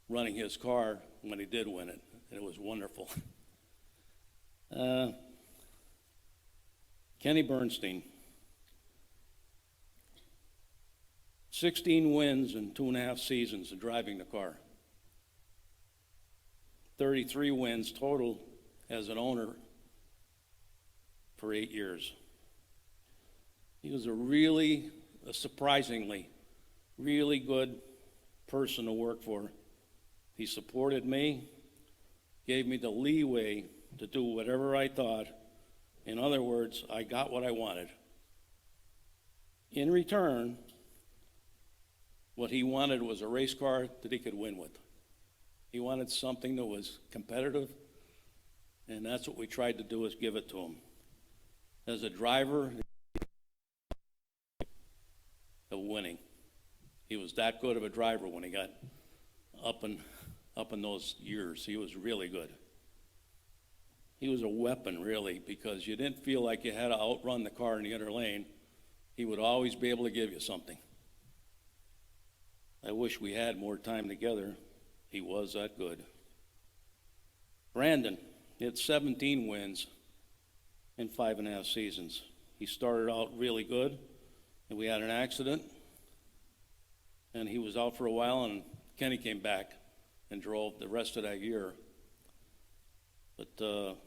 running his car when he did win it. and it was wonderful. Kenny Bernstein, 16 wins in 2.5 seasons of driving the car. 33 wins total as an owner for 8 years. He was a surprisingly, really good person to work for. He supported me, gave me the leeway to do whatever I thought. In other words, I got what I wanted. In return, what he wanted was a race car that he could win with. He wanted something that was competitive, and that's what we tried to do, is give it to him. As a driver, of winning. He was that good of a driver when he got up in those years. He was really good. He was a weapon, really, because you didn't feel like you had to outrun the car in the other lane. He would always be able to give you something. I wish we had more time together. He was that good. Brandon, he had 17 wins in 5.5 seasons. He started out really good, and we had an accident, and he was out for a while, and Kenny came back and drove the rest of that year. But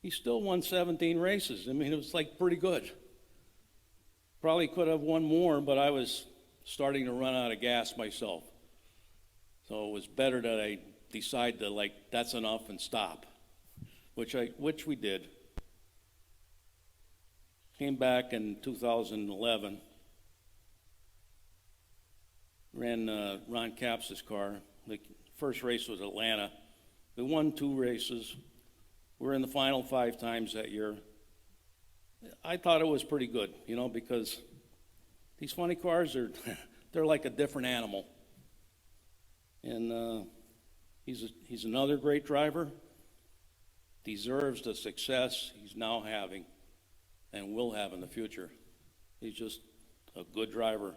he still won 17 races. I mean, it was like pretty good. Probably could have won more, but I was starting to run out of gas myself. So it was better that I decide to, like, that's enough and stop, which we did. Came back in 2011, ran Ron Capps' car. The first race was Atlanta. We won 2 races. We were in the final 5 times that year. I thought it was pretty good, you know, because these funny cars they're like a different animal. And he's another great driver. Deserves the success he's now having and will have in the future. He's just a good driver.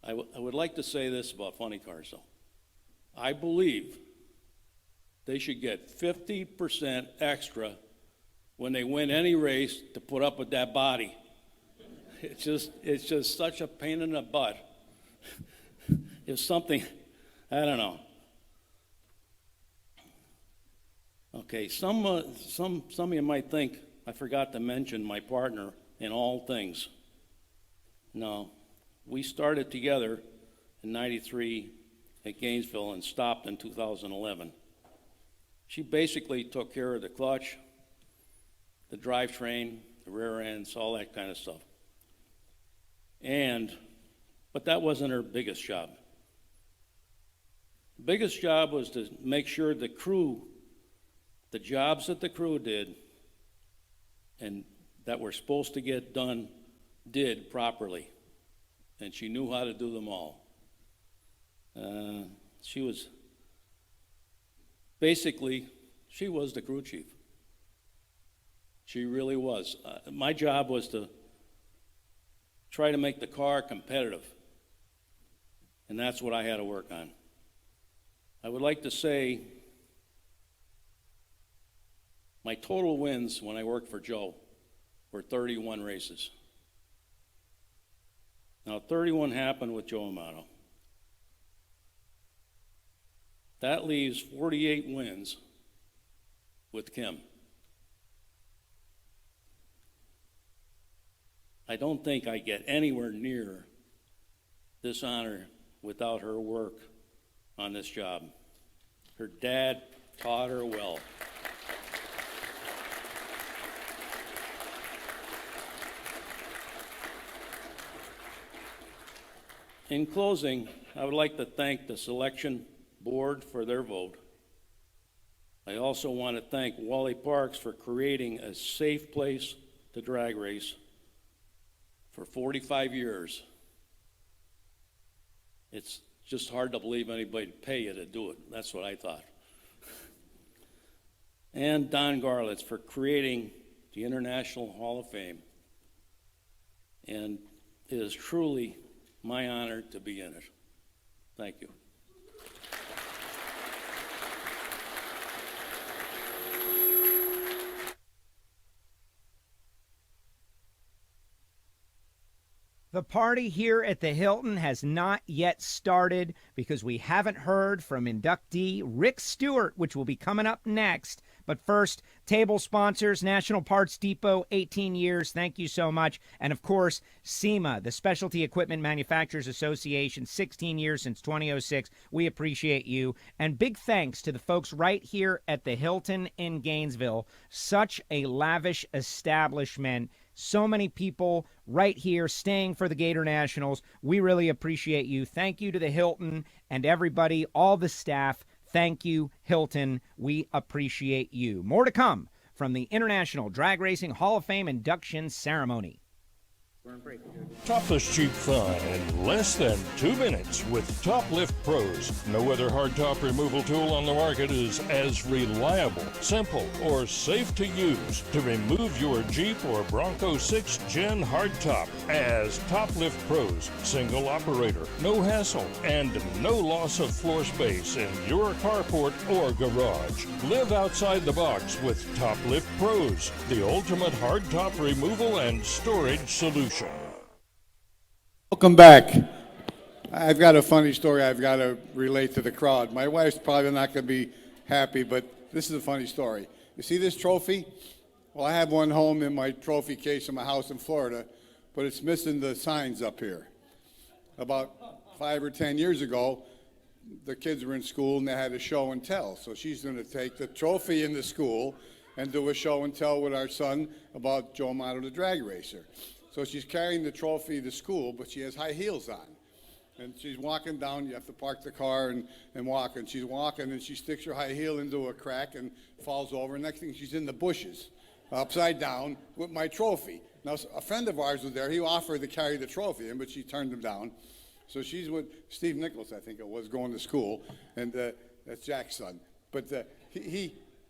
I would like to say this about funny cars, though. I believe they should get 50% extra when they win any race to put up with that body. It's just such a pain in the butt. It's something, I don't know. Okay, some of you might think I forgot to mention my partner in all things. No, we started together in '93 at Gainesville and stopped in 2011. She basically took care of the clutch, the drivetrain, the rear ends, all that kind of stuff. But that wasn't her biggest job. The biggest job was to make sure the crew, the jobs that the crew did and that were supposed to get done, did properly. And she knew how to do them all. She was the crew chief. She really was. My job was to try to make the car competitive. And that's what I had to work on. I would like to say my total wins when I worked for Joe were 31 races. Now, 31 happened with Joe Amato. That leaves 48 wins with Kim. I don't think I get anywhere near this honor without her work on this job. Her dad taught her well. In closing, I would like to thank the selection board for their vote. I also want to thank Wally Parks for creating a safe place to drag race for 45 years. It's just hard to believe anybody would pay you to do it. That's what I thought. And Don Garlits for creating the International Hall of Fame. And it is truly my honor to be in it. Thank you. The party here at the Hilton has not yet started because we haven't heard from inductee Rick Stewart, which will be coming up next. But first, table sponsors, National Parts Depot, 18 years. Thank you so much. And of course, SEMA, the Specialty Equipment Manufacturers Association, 16 years since 2006. We appreciate you. And big thanks to the folks right here at the Hilton in Gainesville. Such a lavish establishment. So many people right here staying for the Gator Nationals. We really appreciate you. Thank you to the Hilton and everybody, all the staff. Thank you, Hilton. We appreciate you. More to come from the International Drag Racing Hall of Fame induction ceremony. Topless cheap fun in less than 2 minutes with Top Lift Pros. No other hardtop removal tool on the market is as reliable, simple, or safe to use to remove your Jeep or Bronco 6 Gen hardtop as Top Lift Pros. Single operator, no hassle, and no loss of floor space in your carport or garage. Live outside the box with Top Lift Pros, the ultimate hardtop removal and storage solution. Welcome back. I've got a funny story I've got to relate to the crowd. My wife's probably not going to be happy, but this is a funny story. You see this trophy? Well, I have one home in my trophy case in my house in Florida, but it's missing the signs up here. About 5 or 10 years ago, the kids were in school and they had a show and tell. So she's going to take the trophy into school and do a show and tell with our son about Joe Amato, the drag racer. So she's carrying the trophy to school, but she has high heels on. And she's walking down, you have to park the car and walk, and she's walking, and she sticks her high heel into a crack and falls over. Next thing, she's in the bushes, upside down, with my trophy. Now, a friend of ours was there. He offered to carry the trophy in, but she turned him down. So she's with Steve Nichols, I think it was, going to school, and that's Jack's son. But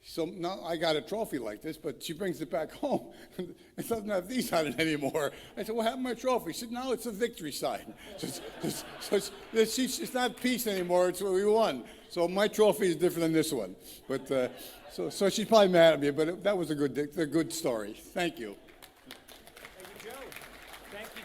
so now I got a trophy like this, but she brings it back home. It doesn't have these on it anymore. I said, what happened to my trophy? She said, no, it's a victory sign. So it's not peace anymore, it's what we won. So my trophy is different than this one. But so she's probably mad at me, but that was a good story. Thank you.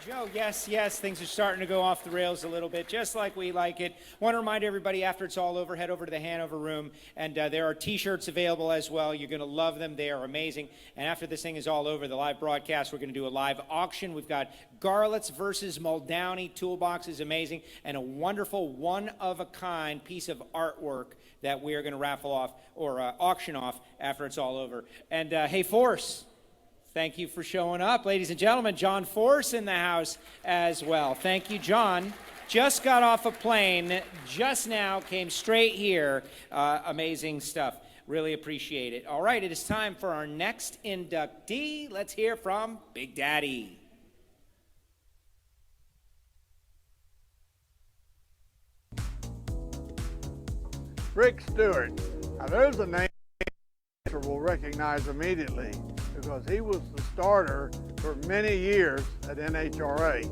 Joe, yes, things are starting to go off the rails a little bit, just like we like it. Want to remind everybody, after it's all over, head over to the Hanover Room, and there are T-shirts available as well. You're going to love them. They are amazing. And after this thing is all over, the live broadcast, we're going to do a live auction. We've got Garlits versus Muldowney. Toolbox is amazing, and a wonderful one-of-a-kind piece of artwork that we are going to raffle off, or auction off, after it's all over. And hey, Force. Thank you for showing up. Ladies and gentlemen, John Force in the house as well. Thank you, John. Just got off a plane just now, came straight here. Amazing stuff. Really appreciate it. All right, it is time for our next inductee. Let's hear from Big Daddy. Rick Stewart. Now there's a name we'll recognize immediately, because he was the starter for many years at NHRA,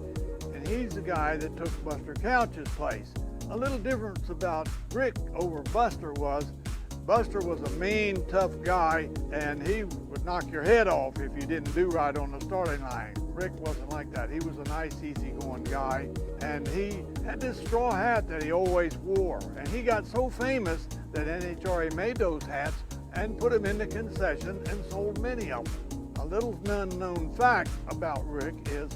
and he's the guy that took Buster Couch's place. A little difference about Rick over Buster was a mean, tough guy, and he would knock your head off if you didn't do right on the starting line. Rick wasn't like that. He was a nice, easygoing guy, and he had this straw hat that he always wore, and he got so famous that NHRA made those hats and put them in the concession and sold many of them. A little unknown fact about Rick is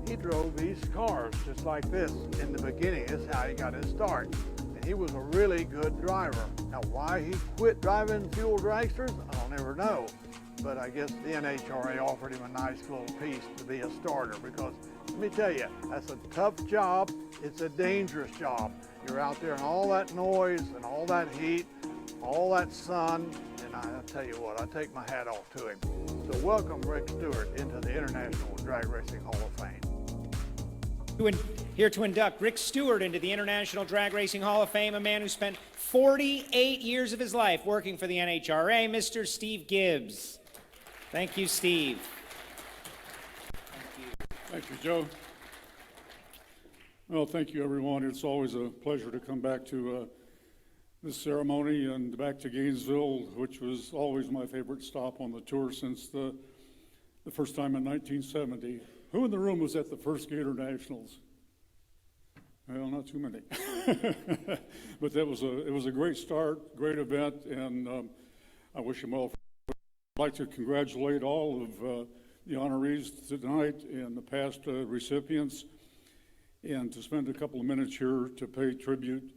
he drove these cars just like this in the beginning. This is how he got his start. And he was a really good driver. Now, why he quit driving fuel dragsters, I'll never know. But I guess the NHRA offered him a nice little piece to be a starter, because let me tell you, that's a tough job. It's a dangerous job. You're out there in all that noise and all that heat, all that sun, and I'll tell you what, I take my hat off to him. So welcome Rick Stewart into the International Drag Racing Hall of Fame. Here to induct Rick Stewart into the International Drag Racing Hall of Fame, a man who spent 48 years of his life working for the NHRA, Mr. Steve Gibbs. Thank you, Steve. Thank you, Joe. Well, thank you, everyone. It's always a pleasure to come back to this ceremony and back to Gainesville, which was always my favorite stop on the tour since the first time in 1970. Who in the room was at the first Gator Nationals? Well, not too many. But it was a great start, great event, and I wish them well. I'd like to congratulate all of the honorees tonight and the past recipients, and to spend a couple of minutes here to pay tribute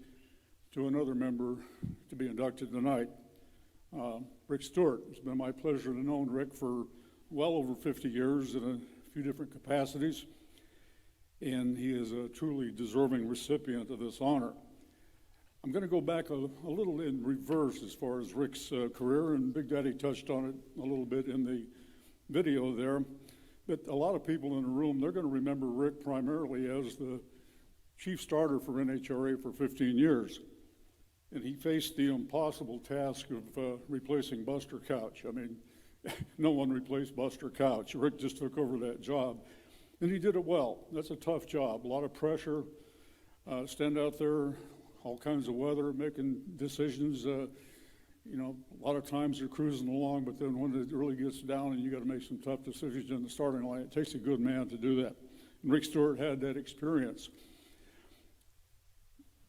to another member to be inducted tonight, Rick Stewart. It's been my pleasure to know Rick for well over 50 years in a few different capacities, and he is a truly deserving recipient of this honor. I'm going to go back a little in reverse as far as Rick's career, and Big Daddy touched on it a little bit in the video there. But a lot of people in the room, they're going to remember Rick primarily as the chief starter for NHRA for 15 years. And he faced the impossible task of replacing Buster Couch. I mean, no one replaced Buster Couch. Rick just took over that job. And he did it well. That's a tough job, a lot of pressure, stand out there, all kinds of weather, making decisions. You know, a lot of times you're cruising along, but then when it really gets down and you got to make some tough decisions in the starting line, it takes a good man to do that. And Rick Stewart had that experience.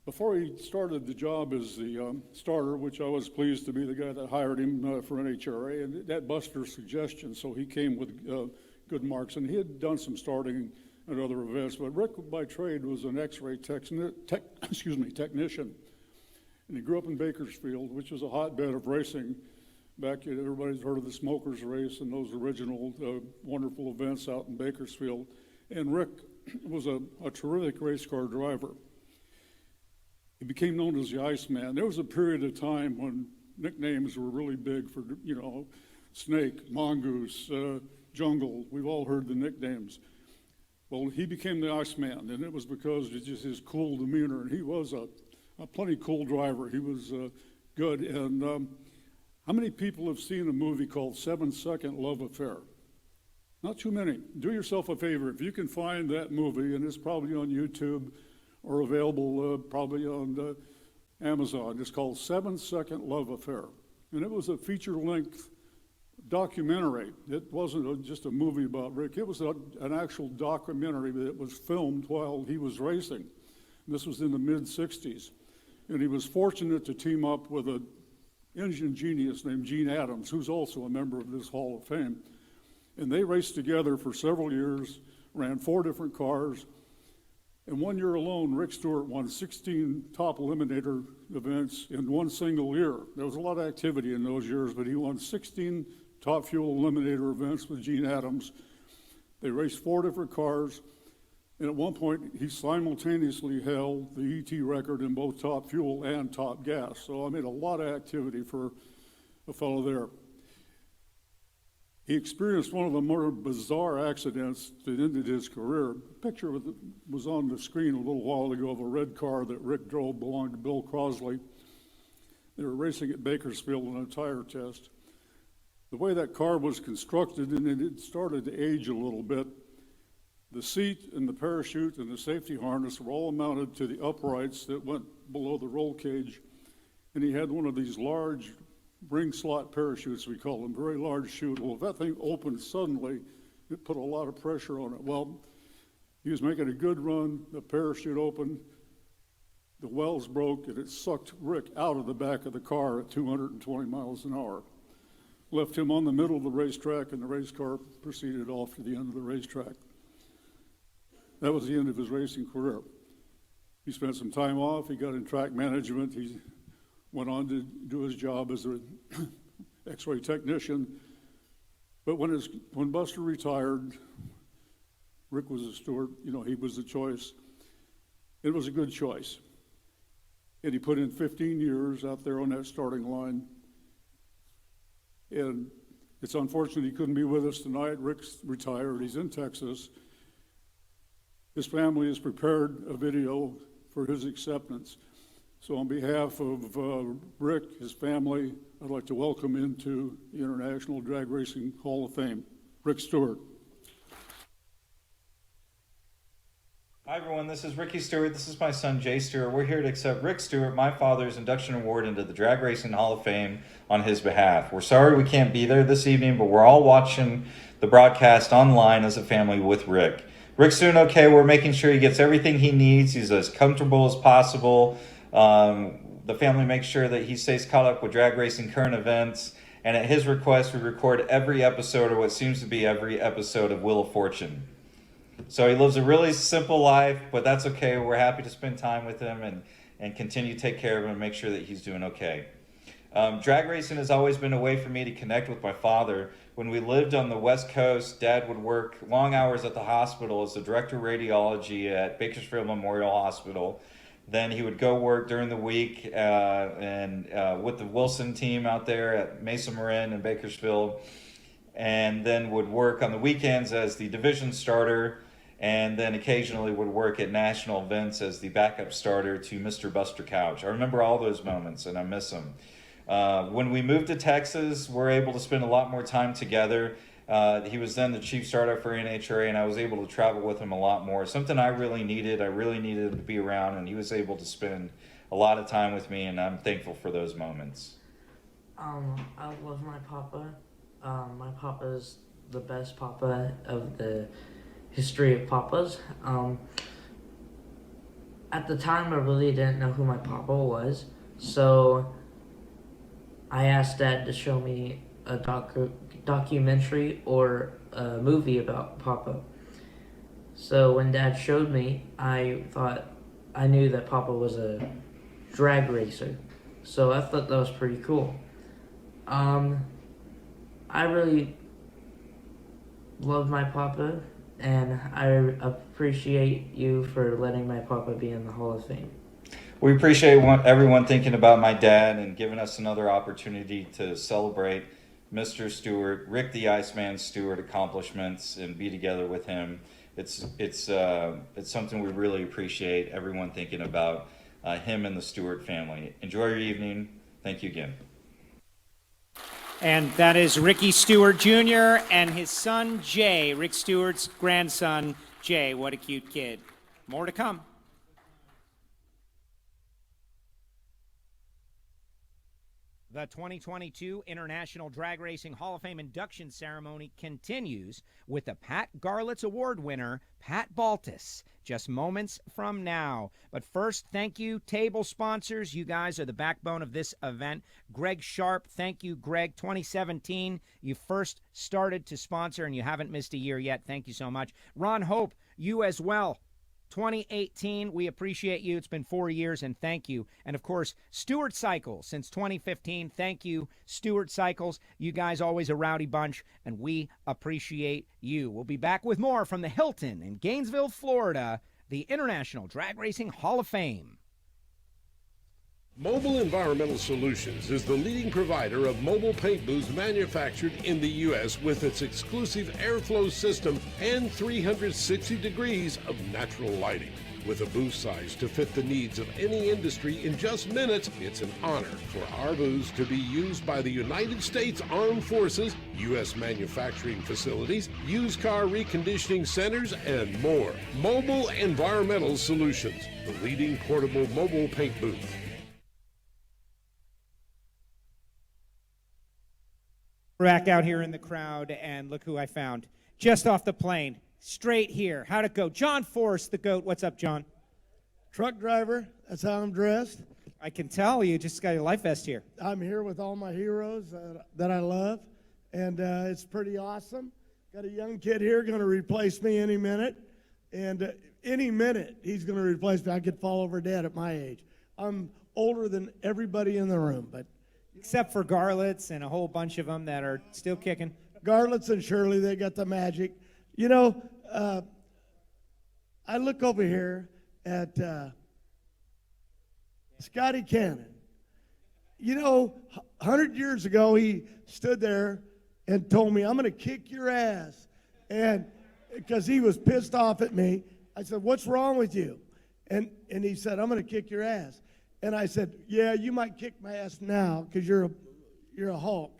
Before he started the job as the starter, which I was pleased to be the guy that hired him for NHRA, and that Buster's suggestion, so he came with good marks, and he had done some starting at other events, but Rick by trade was an X-ray technician. And he grew up in Bakersfield, which was a hotbed of racing. Back, everybody's heard of the Smokers Race and those original wonderful events out in Bakersfield. And Rick was a terrific race car driver. He became known as the Iceman. There was a period of time when nicknames were really big for, you know, Snake, Mongoose, Jungle. We've all heard the nicknames. Well, he became the Iceman, and it was because of just his cool demeanor, and he was a plenty cool driver. He was good. And how many people have seen a movie called 7 Second Love Affair? Not too many. Do yourself a favor. If you can find that movie, and it's probably on YouTube or available probably on Amazon, it's called 7 Second Love Affair. And it was a feature-length documentary. It wasn't just a movie about Rick. It was an actual documentary that was filmed while he was racing. And this was in the mid-'60s. And he was fortunate to team up with an engine genius named Gene Adams, who's also a member of this Hall of Fame. And they raced together for several years, ran 4 different cars. And 1 year alone, Rick Stewart won 16 top eliminator events in one single year. There was a lot of activity in those years, but he won 16 top fuel eliminator events with Gene Adams. They raced 4 different cars. And at one point, he simultaneously held the ET record in both top fuel and top gas. So I made a lot of activity for a fellow there. He experienced one of the more bizarre accidents that ended his career. A picture was on the screen a little while ago of a red car that Rick drove, belonged to Bill Crossley. They were racing at Bakersfield in a tire test. The way that car was constructed, and it started to age a little bit, the seat and the parachute and the safety harness were all mounted to the uprights that went below the roll cage. And he had one of these large ring slot parachutes, we call them, very large chute. Well, if that thing opened suddenly, it put a lot of pressure on it. Well, he was making a good run, the parachute opened, the wells broke, and it sucked Rick out of the back of the car at 220 miles an hour. Left him on the middle of the racetrack, and the race car proceeded off to the end of the racetrack. That was the end of his racing career. He spent some time off. He got in track management. He went on to do his job as an X-ray technician. But when Buster retired, Rick was a Stewart. You know, he was the choice. It was a good choice. And he put in 15 years out there on that starting line. And it's unfortunate he couldn't be with us tonight. Rick's retired. He's in Texas. His family has prepared a video for his acceptance. So on behalf of Rick, his family, I'd like to welcome into the International Drag Racing Hall of Fame, Rick Stewart. Hi everyone, this is Ricky Stewart. This is my son Jay Stewart. We're here to accept Rick Stewart, my father's induction award into the Drag Racing Hall of Fame on his behalf. We're sorry we can't be there this evening, but we're all watching the broadcast online as a family with Rick. Rick's doing okay. We're making sure he gets everything he needs. He's as comfortable as possible. The family makes sure that he stays caught up with drag racing current events. And at his request, we record every episode, or what seems to be every episode, of Wheel of Fortune. So he lives a really simple life, but that's okay. We're happy to spend time with him and continue to take care of him and make sure that he's doing okay. Drag racing has always been a way for me to connect with my father. When we lived on the West Coast, Dad would work long hours at the hospital as the director of radiology at Bakersfield Memorial Hospital. Then he would go work during the week and with the Wilson team out there at Mesa Marin and Bakersfield, and then would work on the weekends as the division starter, and then occasionally would work at national events as the backup starter to Mr. Buster Couch. I remember all those moments, and I miss them. When we moved to Texas, we're able to spend a lot more time together. He was then the chief starter for NHRA, and I was able to travel with him a lot more. Something I really needed. I really needed him to be around, and he was able to spend a lot of time with me, and I'm thankful for those moments. I love my papa. My papa's the best papa of the history of papas. At the time, I really didn't know who my papa was, so I asked Dad to show me a documentary or a movie about Papa. So when Dad showed me, I knew that Papa was a drag racer. So I thought that was pretty cool. I really love my Papa, and I appreciate you for letting my Papa be in the Hall of Fame. We appreciate everyone thinking about my dad and giving us another opportunity to celebrate Mr. Stewart, Rick the Iceman Stewart accomplishments, and be together with him. It's something we really appreciate, everyone thinking about him and the Stewart family. Enjoy your evening. Thank you again. And that is Ricky Stewart Jr. and his son, Jay, Rick Stewart's grandson, Jay. What a cute kid. More to come. The 2022 International Drag Racing Hall of Fame induction ceremony continues with the Pat Garlits Award winner, Pat Baldus, just moments from now. But first, thank you, table sponsors. You guys are the backbone of this event. Greg Sharp, thank you, Greg. 2017, you first started to sponsor, and you haven't missed a year yet. Thank you so much. Ron Hope, you as well. 2018, we appreciate you. It's been 4 years, and thank you. And, of course, Stewart Cycles since 2015. Thank you, Stewart Cycles. You guys always a rowdy bunch, and we appreciate you. We'll be back with more from the Hilton in Gainesville, Florida, the International Drag Racing Hall of Fame. Mobile Environmental Solutions is the leading provider of mobile paint booths manufactured in the U.S. with its exclusive airflow system and 360 degrees of natural lighting. With a booth size to fit the needs of any industry in just minutes, it's an honor for our booths to be used by the United States Armed Forces, U.S. manufacturing facilities, used car reconditioning centers, and more. Mobile Environmental Solutions, the leading portable mobile paint booth. We're back out here in the crowd, and look who I found. Just off the plane, straight here. How'd it go? John Force, the GOAT. What's up, John? Truck driver, that's how I'm dressed. I can tell you just got your life vest here. I'm here with all my heroes that I love, and it's pretty awesome. Got a young kid here going to replace me any minute, and any minute he's going to replace me. I could fall over dead at my age. I'm older than everybody in the room, but except for Garlits and a whole bunch of them that are still kicking. Garlits and Shirley, they got the magic. You know, I look over here at Scotty Cannon. You know, 100 years ago, he stood there and told me, I'm going to kick your ass. And because he was pissed off at me, I said, what's wrong with you? And he said, I'm going to kick your ass. And I said, yeah, you might kick my ass now because you're a Hulk.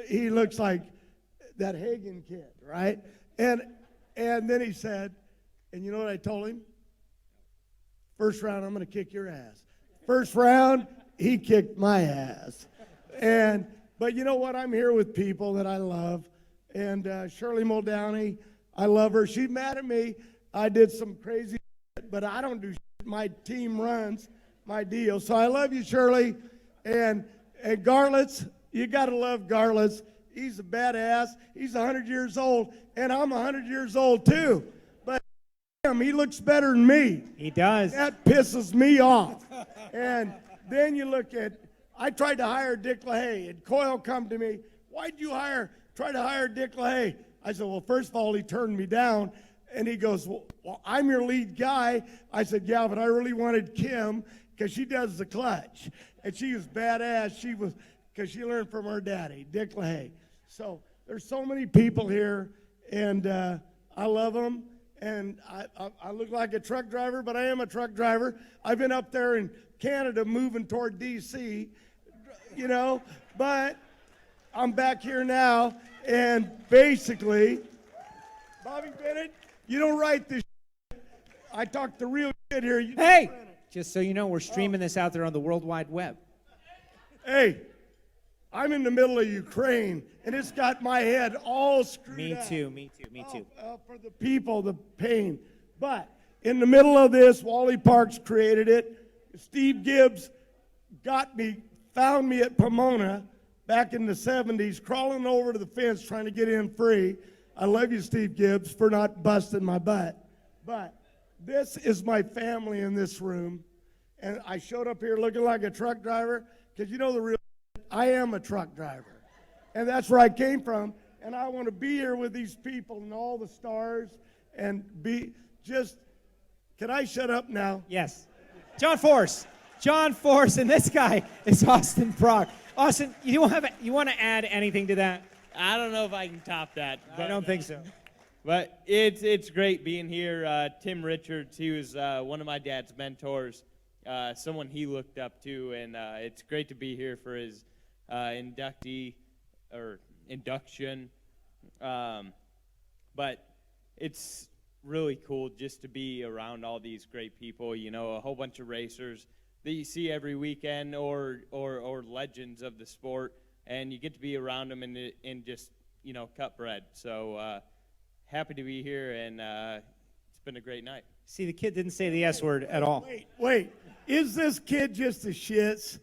He looks like that Hagen kid, right? And then he said, and you know what I told him? First round, I'm going to kick your ass. First round, he kicked my ass. But you know what? I'm here with people that I love. And Shirley Muldowney, I love her. She's mad at me. I did some crazy shit, but I don't do shit. My team runs my deal. So I love you, Shirley. And Garlits, you got to love Garlits. He's a badass. He's 100 years old, and I'm 100 years old too. But damn, he looks better than me. He does. That pisses me off. And then you look at, I tried to hire Dick LaHaye, and Coyle come to me, why'd you try to hire Dick LaHaye? I said, well, first of all, he turned me down. And he goes, well, I'm your lead guy. I said, yeah, but I really wanted Kim because she does the clutch. And she was badass. Because she learned from her daddy, Dick LaHaye. So there's so many people here, and I love them. And I look like a truck driver, but I am a truck driver. I've been up there in Canada moving toward D.C., you know, but I'm back here now, and basically, Bobby Bennett, you don't write this shit. I talk the real shit here. Hey, just so you know, we're streaming this out there on the World Wide Web. Hey, I'm in the middle of Ukraine, and it's got my head all screwed up. Me too. For the people, the pain. But in the middle of this, Wally Parks created it. Steve Gibbs found me at Pomona back in the 70s, crawling over to the fence trying to get in free. I love you, Steve Gibbs, for not busting my butt. But this is my family in this room. And I showed up here looking like a truck driver because you know the real, I am a truck driver. And that's where I came from. And I want to be here with these people and all the stars and can I shut up now? Yes. John Force, and this guy is Austin Brock. Austin, you want to add anything to that? I don't know if I can top that. I don't think so. But it's great being here. Tim Richards, he was one of my dad's mentors, someone he looked up to, and it's great to be here for his induction. But it's really cool just to be around all these great people, you know, a whole bunch of racers that you see every weekend or legends of the sport, and you get to be around them and just, you know, cut bread. So happy to be here, and it's been a great night. See, the kid didn't say the S word at all. Wait. Is this kid just a shits?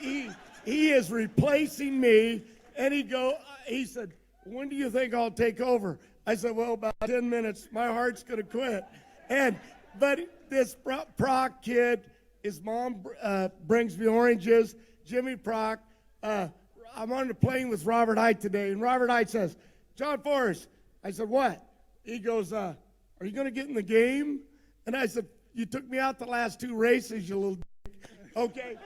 He is replacing me, and he said, when do you think I'll take over? I said, well, about 10 minutes. My heart's going to quit. But this Proc kid, his mom brings me oranges. Jimmy Proc, I'm on the plane with Robert Height today, and Robert Height says, John Forrest. I said, what? He goes, are you going to get in the game? And I said, you took me out the last 2 races, you little dick. Okay,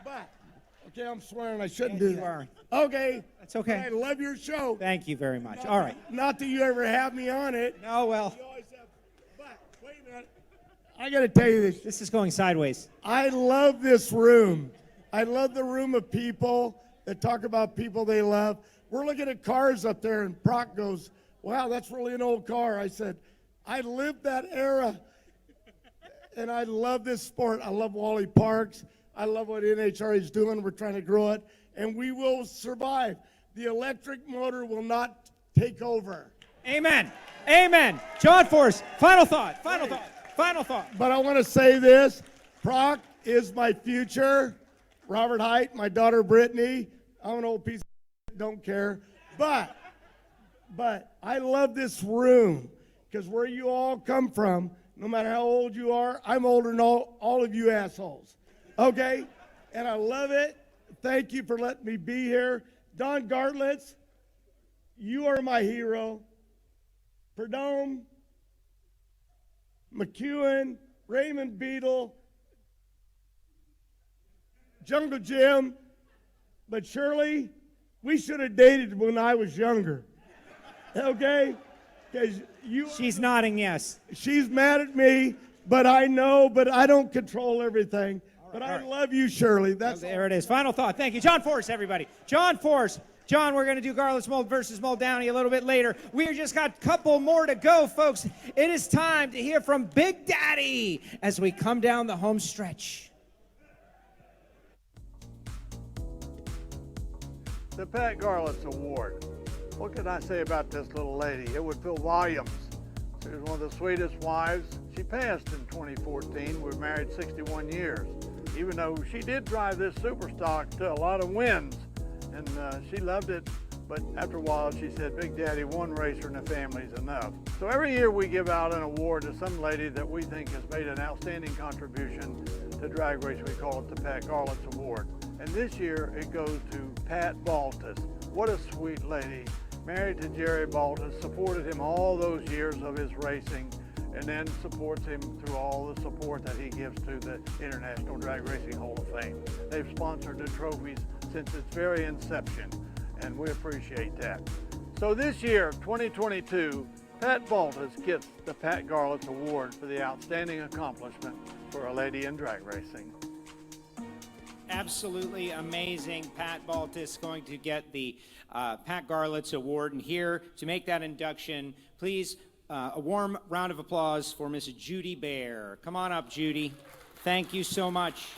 but, okay, I'm swearing I shouldn't do that. Okay. That's okay. I love your show. Thank you very much. All right. Not that you ever have me on it. No, well. But, wait a minute. I got to tell you this. This is going sideways. I love this room. I love the room of people that talk about people they love. We're looking at cars up there, and Proc goes, wow, that's really an old car. I said, I lived that era, and I love this sport. I love Wally Parks. I love what NHRA is doing. We're trying to grow it, and we will survive. The electric motor will not take over. Amen. Amen. John Force, final thought. But I want to say this. Proc is my future. Robert Height, my daughter Brittany. I'm an old piece of shit, don't care. But I love this room because where you all come from, no matter how old you are, I'm older than all of you assholes. Okay? And I love it. Thank you for letting me be here. Don Garlits, you are my hero. Perdome, McEwen, Raymond Beadle, Jungle Jim, but Shirley, we should have dated when I was younger. Okay? Because She's nodding yes. She's mad at me, but I don't control everything. But I love you, Shirley. There it is. Final thought. Thank you. John Force, everybody. John Force. John, we're going to do Garlits versus Muldowney a little bit later. We've just got a couple more to go, folks. It is time to hear from Big Daddy as we come down the home stretch. The Pat Garlits Award. What can I say about this little lady? It would fill volumes. She was one of the sweetest wives. She passed in 2014. We were married 61 years. Even though she did drive this Superstock to a lot of wins, and she loved it, but after a while she said, Big Daddy, one racer in the family is enough. So every year we give out an award to some lady that we think has made an outstanding contribution to drag race. We call it the Pat Garlits Award. And this year it goes to Pat Baldus. What a sweet lady. Married to Jerry Baldus, supported him all those years of his racing, and then supports him through all the support that he gives to the International Drag Racing Hall of Fame. They've sponsored the trophies since its very inception, and we appreciate that. So this year, 2022, Pat Baldus gets the Pat Garlits Award for the outstanding accomplishment for a lady in drag racing. Absolutely amazing. Pat Baldus going to get the Pat Garlits Award. And here to make that induction, please, a warm round of applause for Miss Judy Bear. Come on up, Judy. Thank you so much.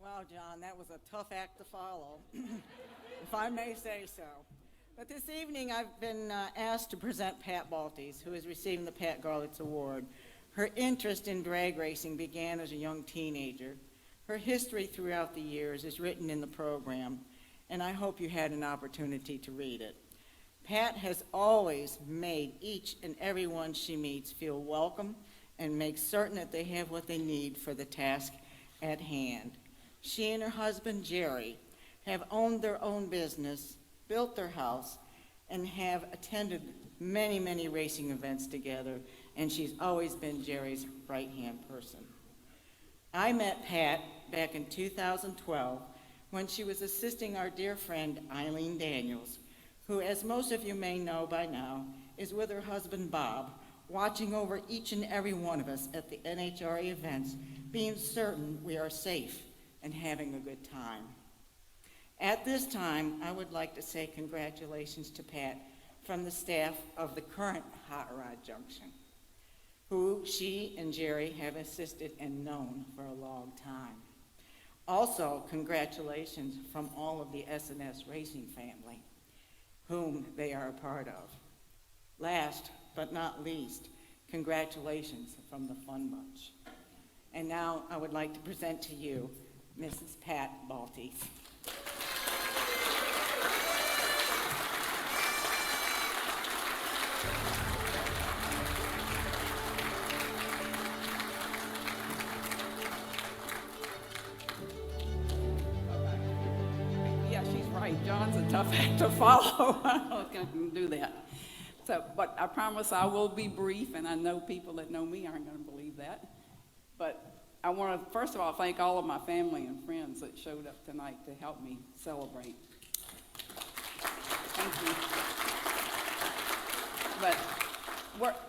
Wow, John, that was a tough act to follow, if I may say so. But this evening I've been asked to present Pat Baldus, who is receiving the Pat Garlits Award. Her interest in drag racing began as a young teenager. Her history throughout the years is written in the program, and I hope you had an opportunity to read it. Pat has always made each and every one she meets feel welcome and make certain that they have what they need for the task at hand. She and her husband, Jerry, have owned their own business, built their house, and have attended many, many racing events together, and she's always been Jerry's right-hand person. I met Pat back in 2012 when she was assisting our dear friend Eileen Daniels, who, as most of you may know by now, is with her husband Bob, watching over each and every one of us at the NHRA events, being certain we are safe and having a good time. At this time, I would like to say congratulations to Pat from the staff of the current Hot Rod Junction, who she and Jerry have assisted and known for a long time. Also, congratulations from all of the S&S Racing family, whom they are a part of. Last but not least, congratulations from the Fun Bunch. And now I would like to present to you Mrs. Pat Baldus. Yeah, she's right. John's a tough act to follow. I can do that. So, but I promise I will be brief, and I know people that know me aren't going to believe that. But I want to, first of all, thank all of my family and friends that showed up tonight to help me celebrate. Thank you. But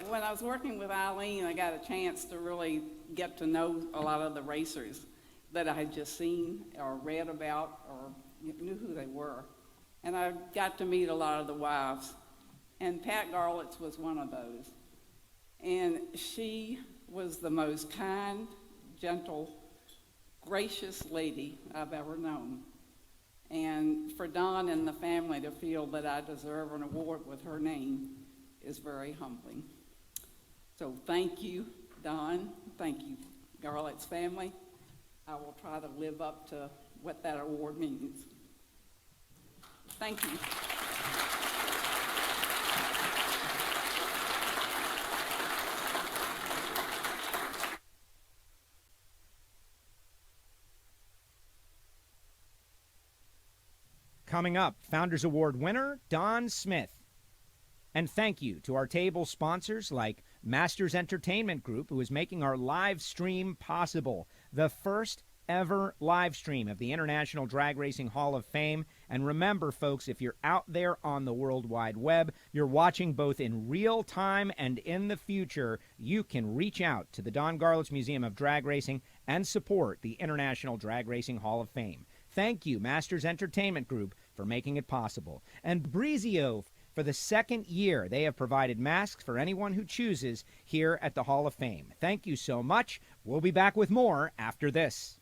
when I was working with Eileen, I got a chance to really get to know a lot of the racers that I had just seen or read about or knew who they were. And I got to meet a lot of the wives. And Pat Garlits was one of those. And she was the most kind, gentle, gracious lady I've ever known. And for Don and the family to feel that I deserve an award with her name is very humbling. So thank you, Don. Thank you, Garlits family. I will try to live up to what that award means. Thank you. Coming up, Founders Award winner, Don Smith. And thank you to our table sponsors like Masters Entertainment Group, who is making our live stream possible. The first ever live stream of the International Drag Racing Hall of Fame. And remember, folks, if you're out there on the World Wide Web, you're watching both in real time and in the future, you can reach out to the Don Garlits Museum of Drag Racing and support the International Drag Racing Hall of Fame. Thank you, Masters Entertainment Group, for making it possible. And Breezio, for the second year, they have provided masks for anyone who chooses here at the Hall of Fame. Thank you so much. We'll be back with more after this.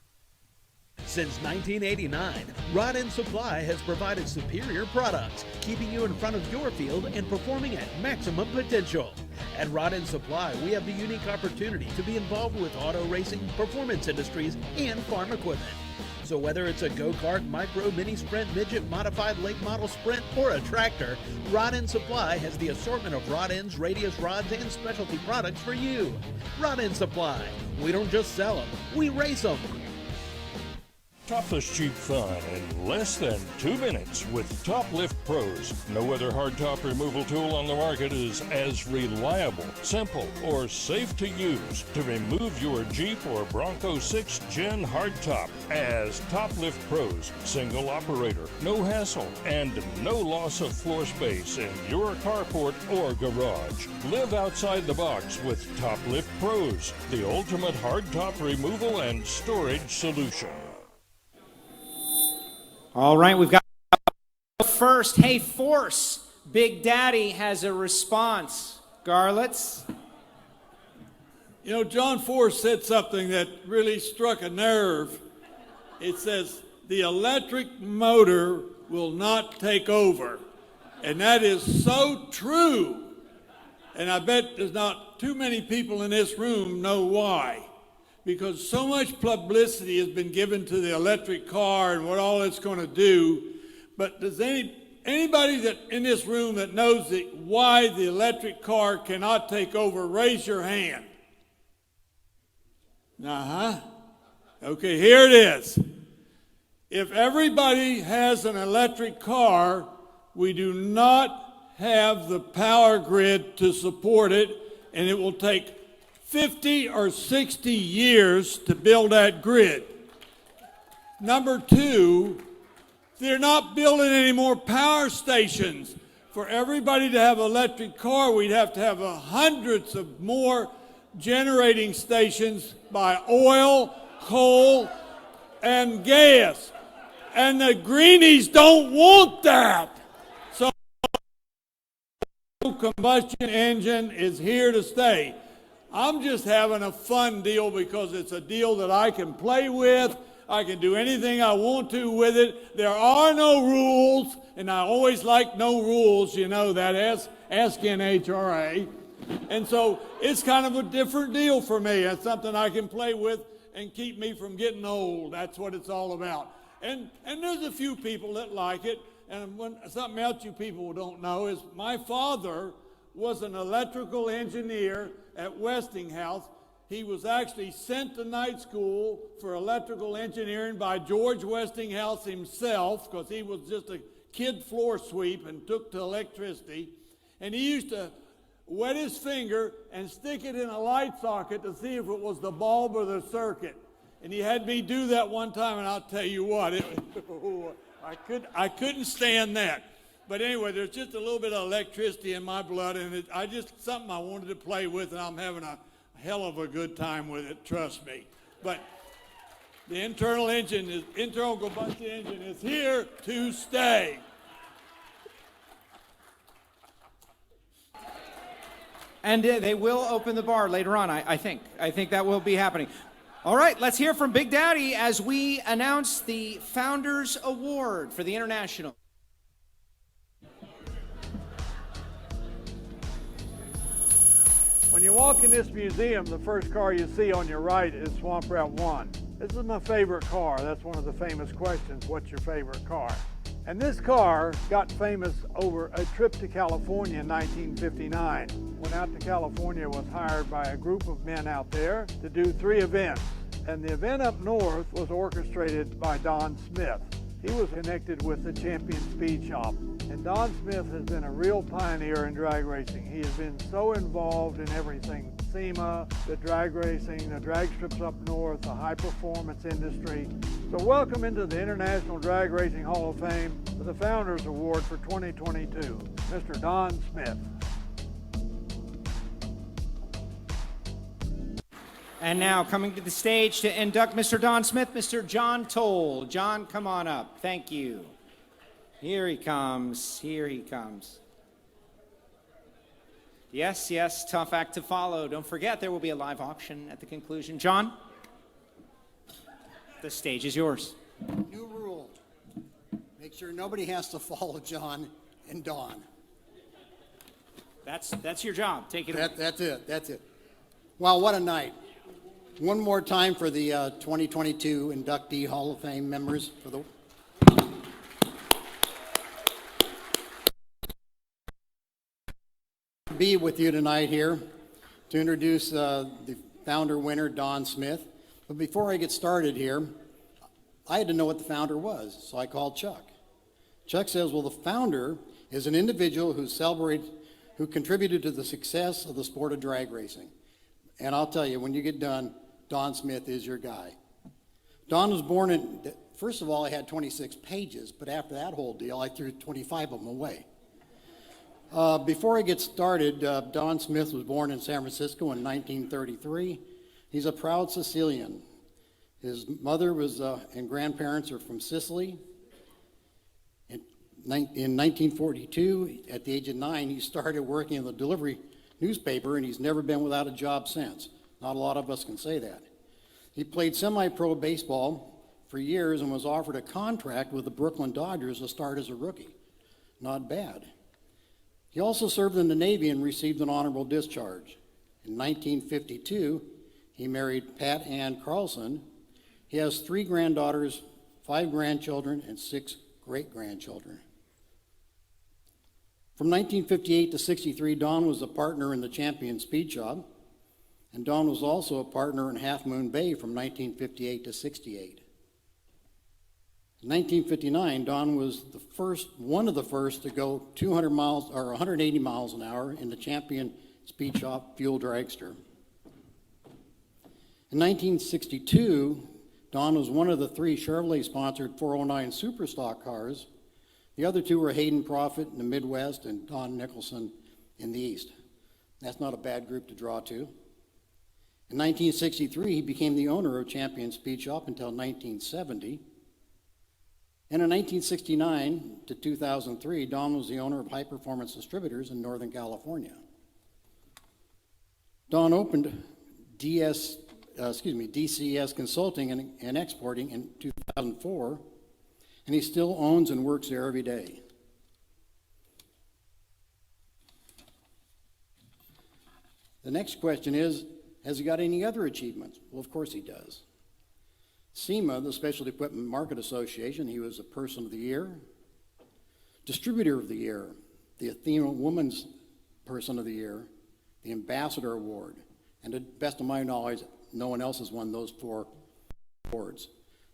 Since 1989, Rod End Supply has provided superior products, keeping you in front of your field and performing at maximum potential. At Rod End Supply, we have the unique opportunity to be involved with auto racing, performance industries, and farm equipment. So whether it's a go-kart, micro, mini sprint, midget, modified late model sprint, or a tractor, Rod End Supply has the assortment of rod ends, radius rods, and specialty products for you. Rod End Supply. We don't just sell them, we race them. Topless cheap fun in less than 2 minutes with Top Lift Pros. No other hardtop removal tool on the market is as reliable, simple, or safe to use to remove your Jeep or Bronco 6th Gen hardtop as Top Lift Pros. Single operator, no hassle, and no loss of floor space in your carport or garage. Live outside the box with Top Lift Pros, the ultimate hardtop removal and storage solution. All right, we've got first. Hey, Force, Big Daddy has a response. Garlits? You know, John Force said something that really struck a nerve. It says, the electric motor will not take over. And that is so true. And I bet there's not too many people in this room know why. Because so much publicity has been given to the electric car and what all it's going to do. But does anybody that in this room that knows why the electric car cannot take over, raise your hand. Okay, here it is. If everybody has an electric car, we do not have the power grid to support it, and it will take 50 or 60 years to build that grid. Number two, they're not building any more power stations. For everybody to have an electric car, we'd have to have hundreds of more generating stations by oil, coal, and gas. And the greenies don't want that. So combustion engine is here to stay. I'm just having a fun deal because it's a deal that I can play with. I can do anything I want to with it. There are no rules, and I always like no rules, you know that, ask NHRA. And so it's kind of a different deal for me. It's something I can play with and keep me from getting old. That's what it's all about. And there's a few people that like it. And something else you people don't know is my father was an electrical engineer at Westinghouse. He was actually sent to night school for electrical engineering by George Westinghouse himself, because he was just a kid floor sweep and took to electricity. And he used to wet his finger and stick it in a light socket to see if it was the bulb or the circuit. And he had me do that one time, and I'll tell you what, I couldn't stand that. But anyway, there's just a little bit of electricity in my blood, and something I wanted to play with, and I'm having a hell of a good time with it, trust me. But the internal combustion engine is here to stay. And they will open the bar later on, I think. I think that will be happening. All right, let's hear from Big Daddy as we announce the Founders Award for the International. When you walk in this museum, the first car you see on your right is Swamp Route 1. This is my favorite car. That's one of the famous questions, what's your favorite car? And this car got famous over a trip to California in 1959. Went out to California, was hired by a group of men out there to do 3 events. And the event up north was orchestrated by Don Smith. He was connected with the Champion Speed Shop. And Don Smith has been a real pioneer in drag racing. He has been so involved in everything. SEMA, the drag racing, the drag strips up north, the high performance industry. So welcome into the International Drag Racing Hall of Fame for the Founders Award for 2022, Mr. Don Smith. And now coming to the stage to induct Mr. Don Smith, Mr. John Toll. John, come on up. Thank you. Here he comes. Here he comes. Yes, yes, tough act to follow. Don't forget, there will be a live auction at the conclusion. John, the stage is yours. New rule. Make sure nobody has to follow John and Don. That's your job. Take it away. That's it. That's it. Wow, what a night. One more time for the 2022 Inductee Hall of Fame members for the be with you tonight here to introduce the founder winner, Don Smith. But before I get started here, I had to know what the founder was, so I called Chuck. Chuck says, well, the founder is an individual who contributed to the success of the sport of drag racing. And I'll tell you, when you get done, Don Smith is your guy. Don was born in, first of all, I had 26 pages, but after that whole deal, I threw 25 of them away. Before I get started, Don Smith was born in San Francisco in 1933. He's a proud Sicilian. His mother was and grandparents are from Sicily. In 1942, at the age of 9, he started working in the delivery newspaper, and he's never been without a job since. Not a lot of us can say that. He played semi-pro baseball for years and was offered a contract with the Brooklyn Dodgers to start as a rookie. Not bad. He also served in the Navy and received an honorable discharge. In 1952, he married Pat Ann Carlson. He has 3 granddaughters, 5 grandchildren, and 6 great-grandchildren. From 1958 to 63, Don was a partner in the Champion Speed Shop, and Don was also a partner in Half Moon Bay from 1958 to 68. In 1959, Don was one of the first to go 200 miles or 180 miles an hour in the Champion Speed Shop fuel dragster. In 1962, Don was one of the 3 Chevrolet-sponsored 409 Superstock cars. The other 2 were Hayden Prophet in the Midwest and Don Nicholson in the East. That's not a bad group to draw to. In 1963, he became the owner of Champion Speed Shop until 1970. And in 1969 to 2003, Don was the owner of High Performance Distributors in Northern California. Don opened DCS Consulting and Exporting in 2004, and he still owns and works there every day. The next question is, has he got any other achievements? Well, of course he does. SEMA, the Specialty Equipment Market Association, he was a Person of the Year, Distributor of the Year, the Athena Woman's Person of the Year, the Ambassador Award, and to the best of my knowledge, no one else has won those 4 awards.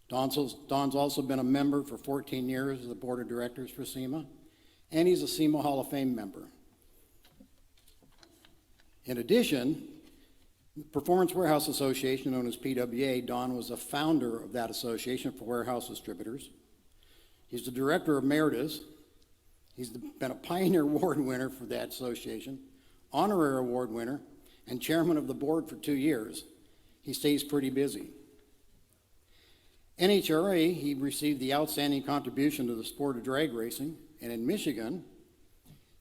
Don's also been a member for 14 years of the Board of Directors for SEMA, and he's a SEMA Hall of Fame member. In addition, the Performance Warehouse Association, known as PWA, Don was a founder of that association for warehouse distributors. He's the director emeritus. He's been a Pioneer Award winner for that association, honorary award winner, and chairman of the board for 2 years. He stays pretty busy. NHRA, he received the Outstanding Contribution to the Sport of Drag Racing, and in Michigan,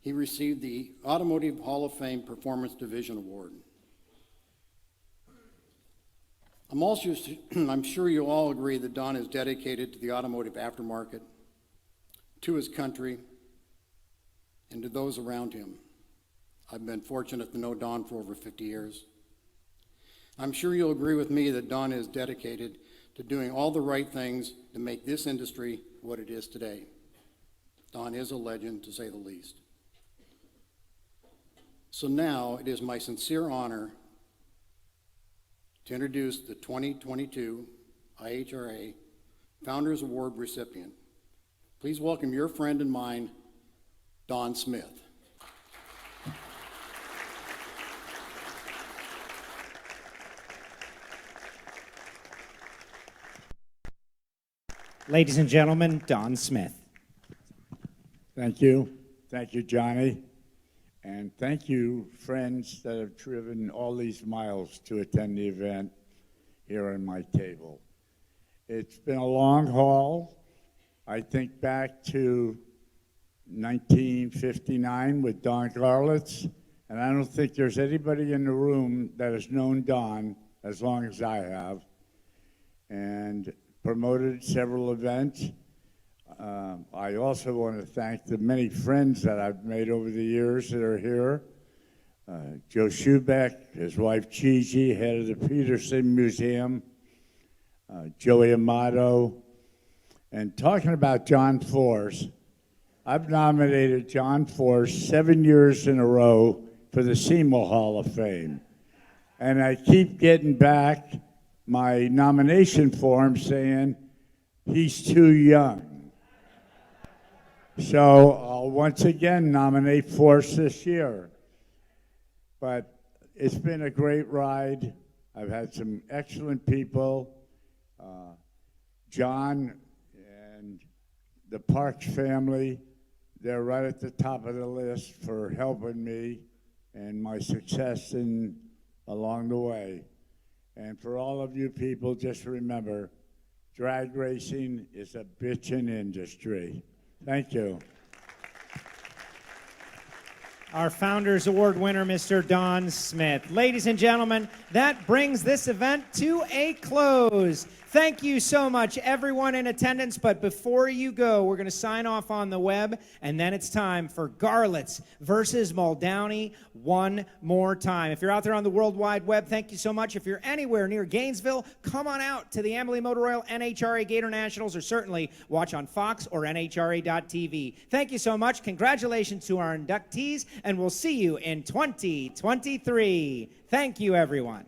he received the Automotive Hall of Fame Performance Division Award. I'm sure you'll all agree that Don is dedicated to the automotive aftermarket, to his country, and to those around him. I've been fortunate to know Don for over 50 years. I'm sure you'll agree with me that Don is dedicated to doing all the right things to make this industry what it is today. Don is a legend, to say the least. So now it is my sincere honor to introduce the 2022 IHRA Founders Award recipient. Please welcome your friend and mine, Don Smith. Ladies and gentlemen, Don Smith. Thank you. Thank you, Johnny. And thank you, friends that have driven all these miles to attend the event here on my table. It's been a long haul. I think back to 1959 with Don Garlits, and I don't think there's anybody in the room that has known Don as long as I have, and promoted several events. I also want to thank the many friends that I've made over the years that are here. Joe Schubeck, his wife Gigi, head of the Peterson Museum, Joey Amato, and talking about John Force, I've nominated John Force 7 years in a row for the Seymour Hall of Fame. And I keep getting back my nomination form saying he's too young. So I'll once again nominate Force this year. But it's been a great ride. I've had some excellent people. John and the Parks family, they're right at the top of the list for helping me and my success along the way. And for all of you people, just remember, drag racing is a bitchin' industry. Thank you. Our Founders Award winner, Mr. Don Smith. Ladies and gentlemen, that brings this event to a close. Thank you so much, everyone in attendance. But before you go, we're going to sign off on the web, and then it's time for Garlits versus Muldowney one more time. If you're out there on the World Wide Web, thank you so much. If you're anywhere near Gainesville, come on out to the Amarillo Motor Oil NHRA Gator Nationals, or certainly watch on Fox or NHRA.tv. Thank you so much. Congratulations to our inductees, and we'll see you in 2023. Thank you, everyone.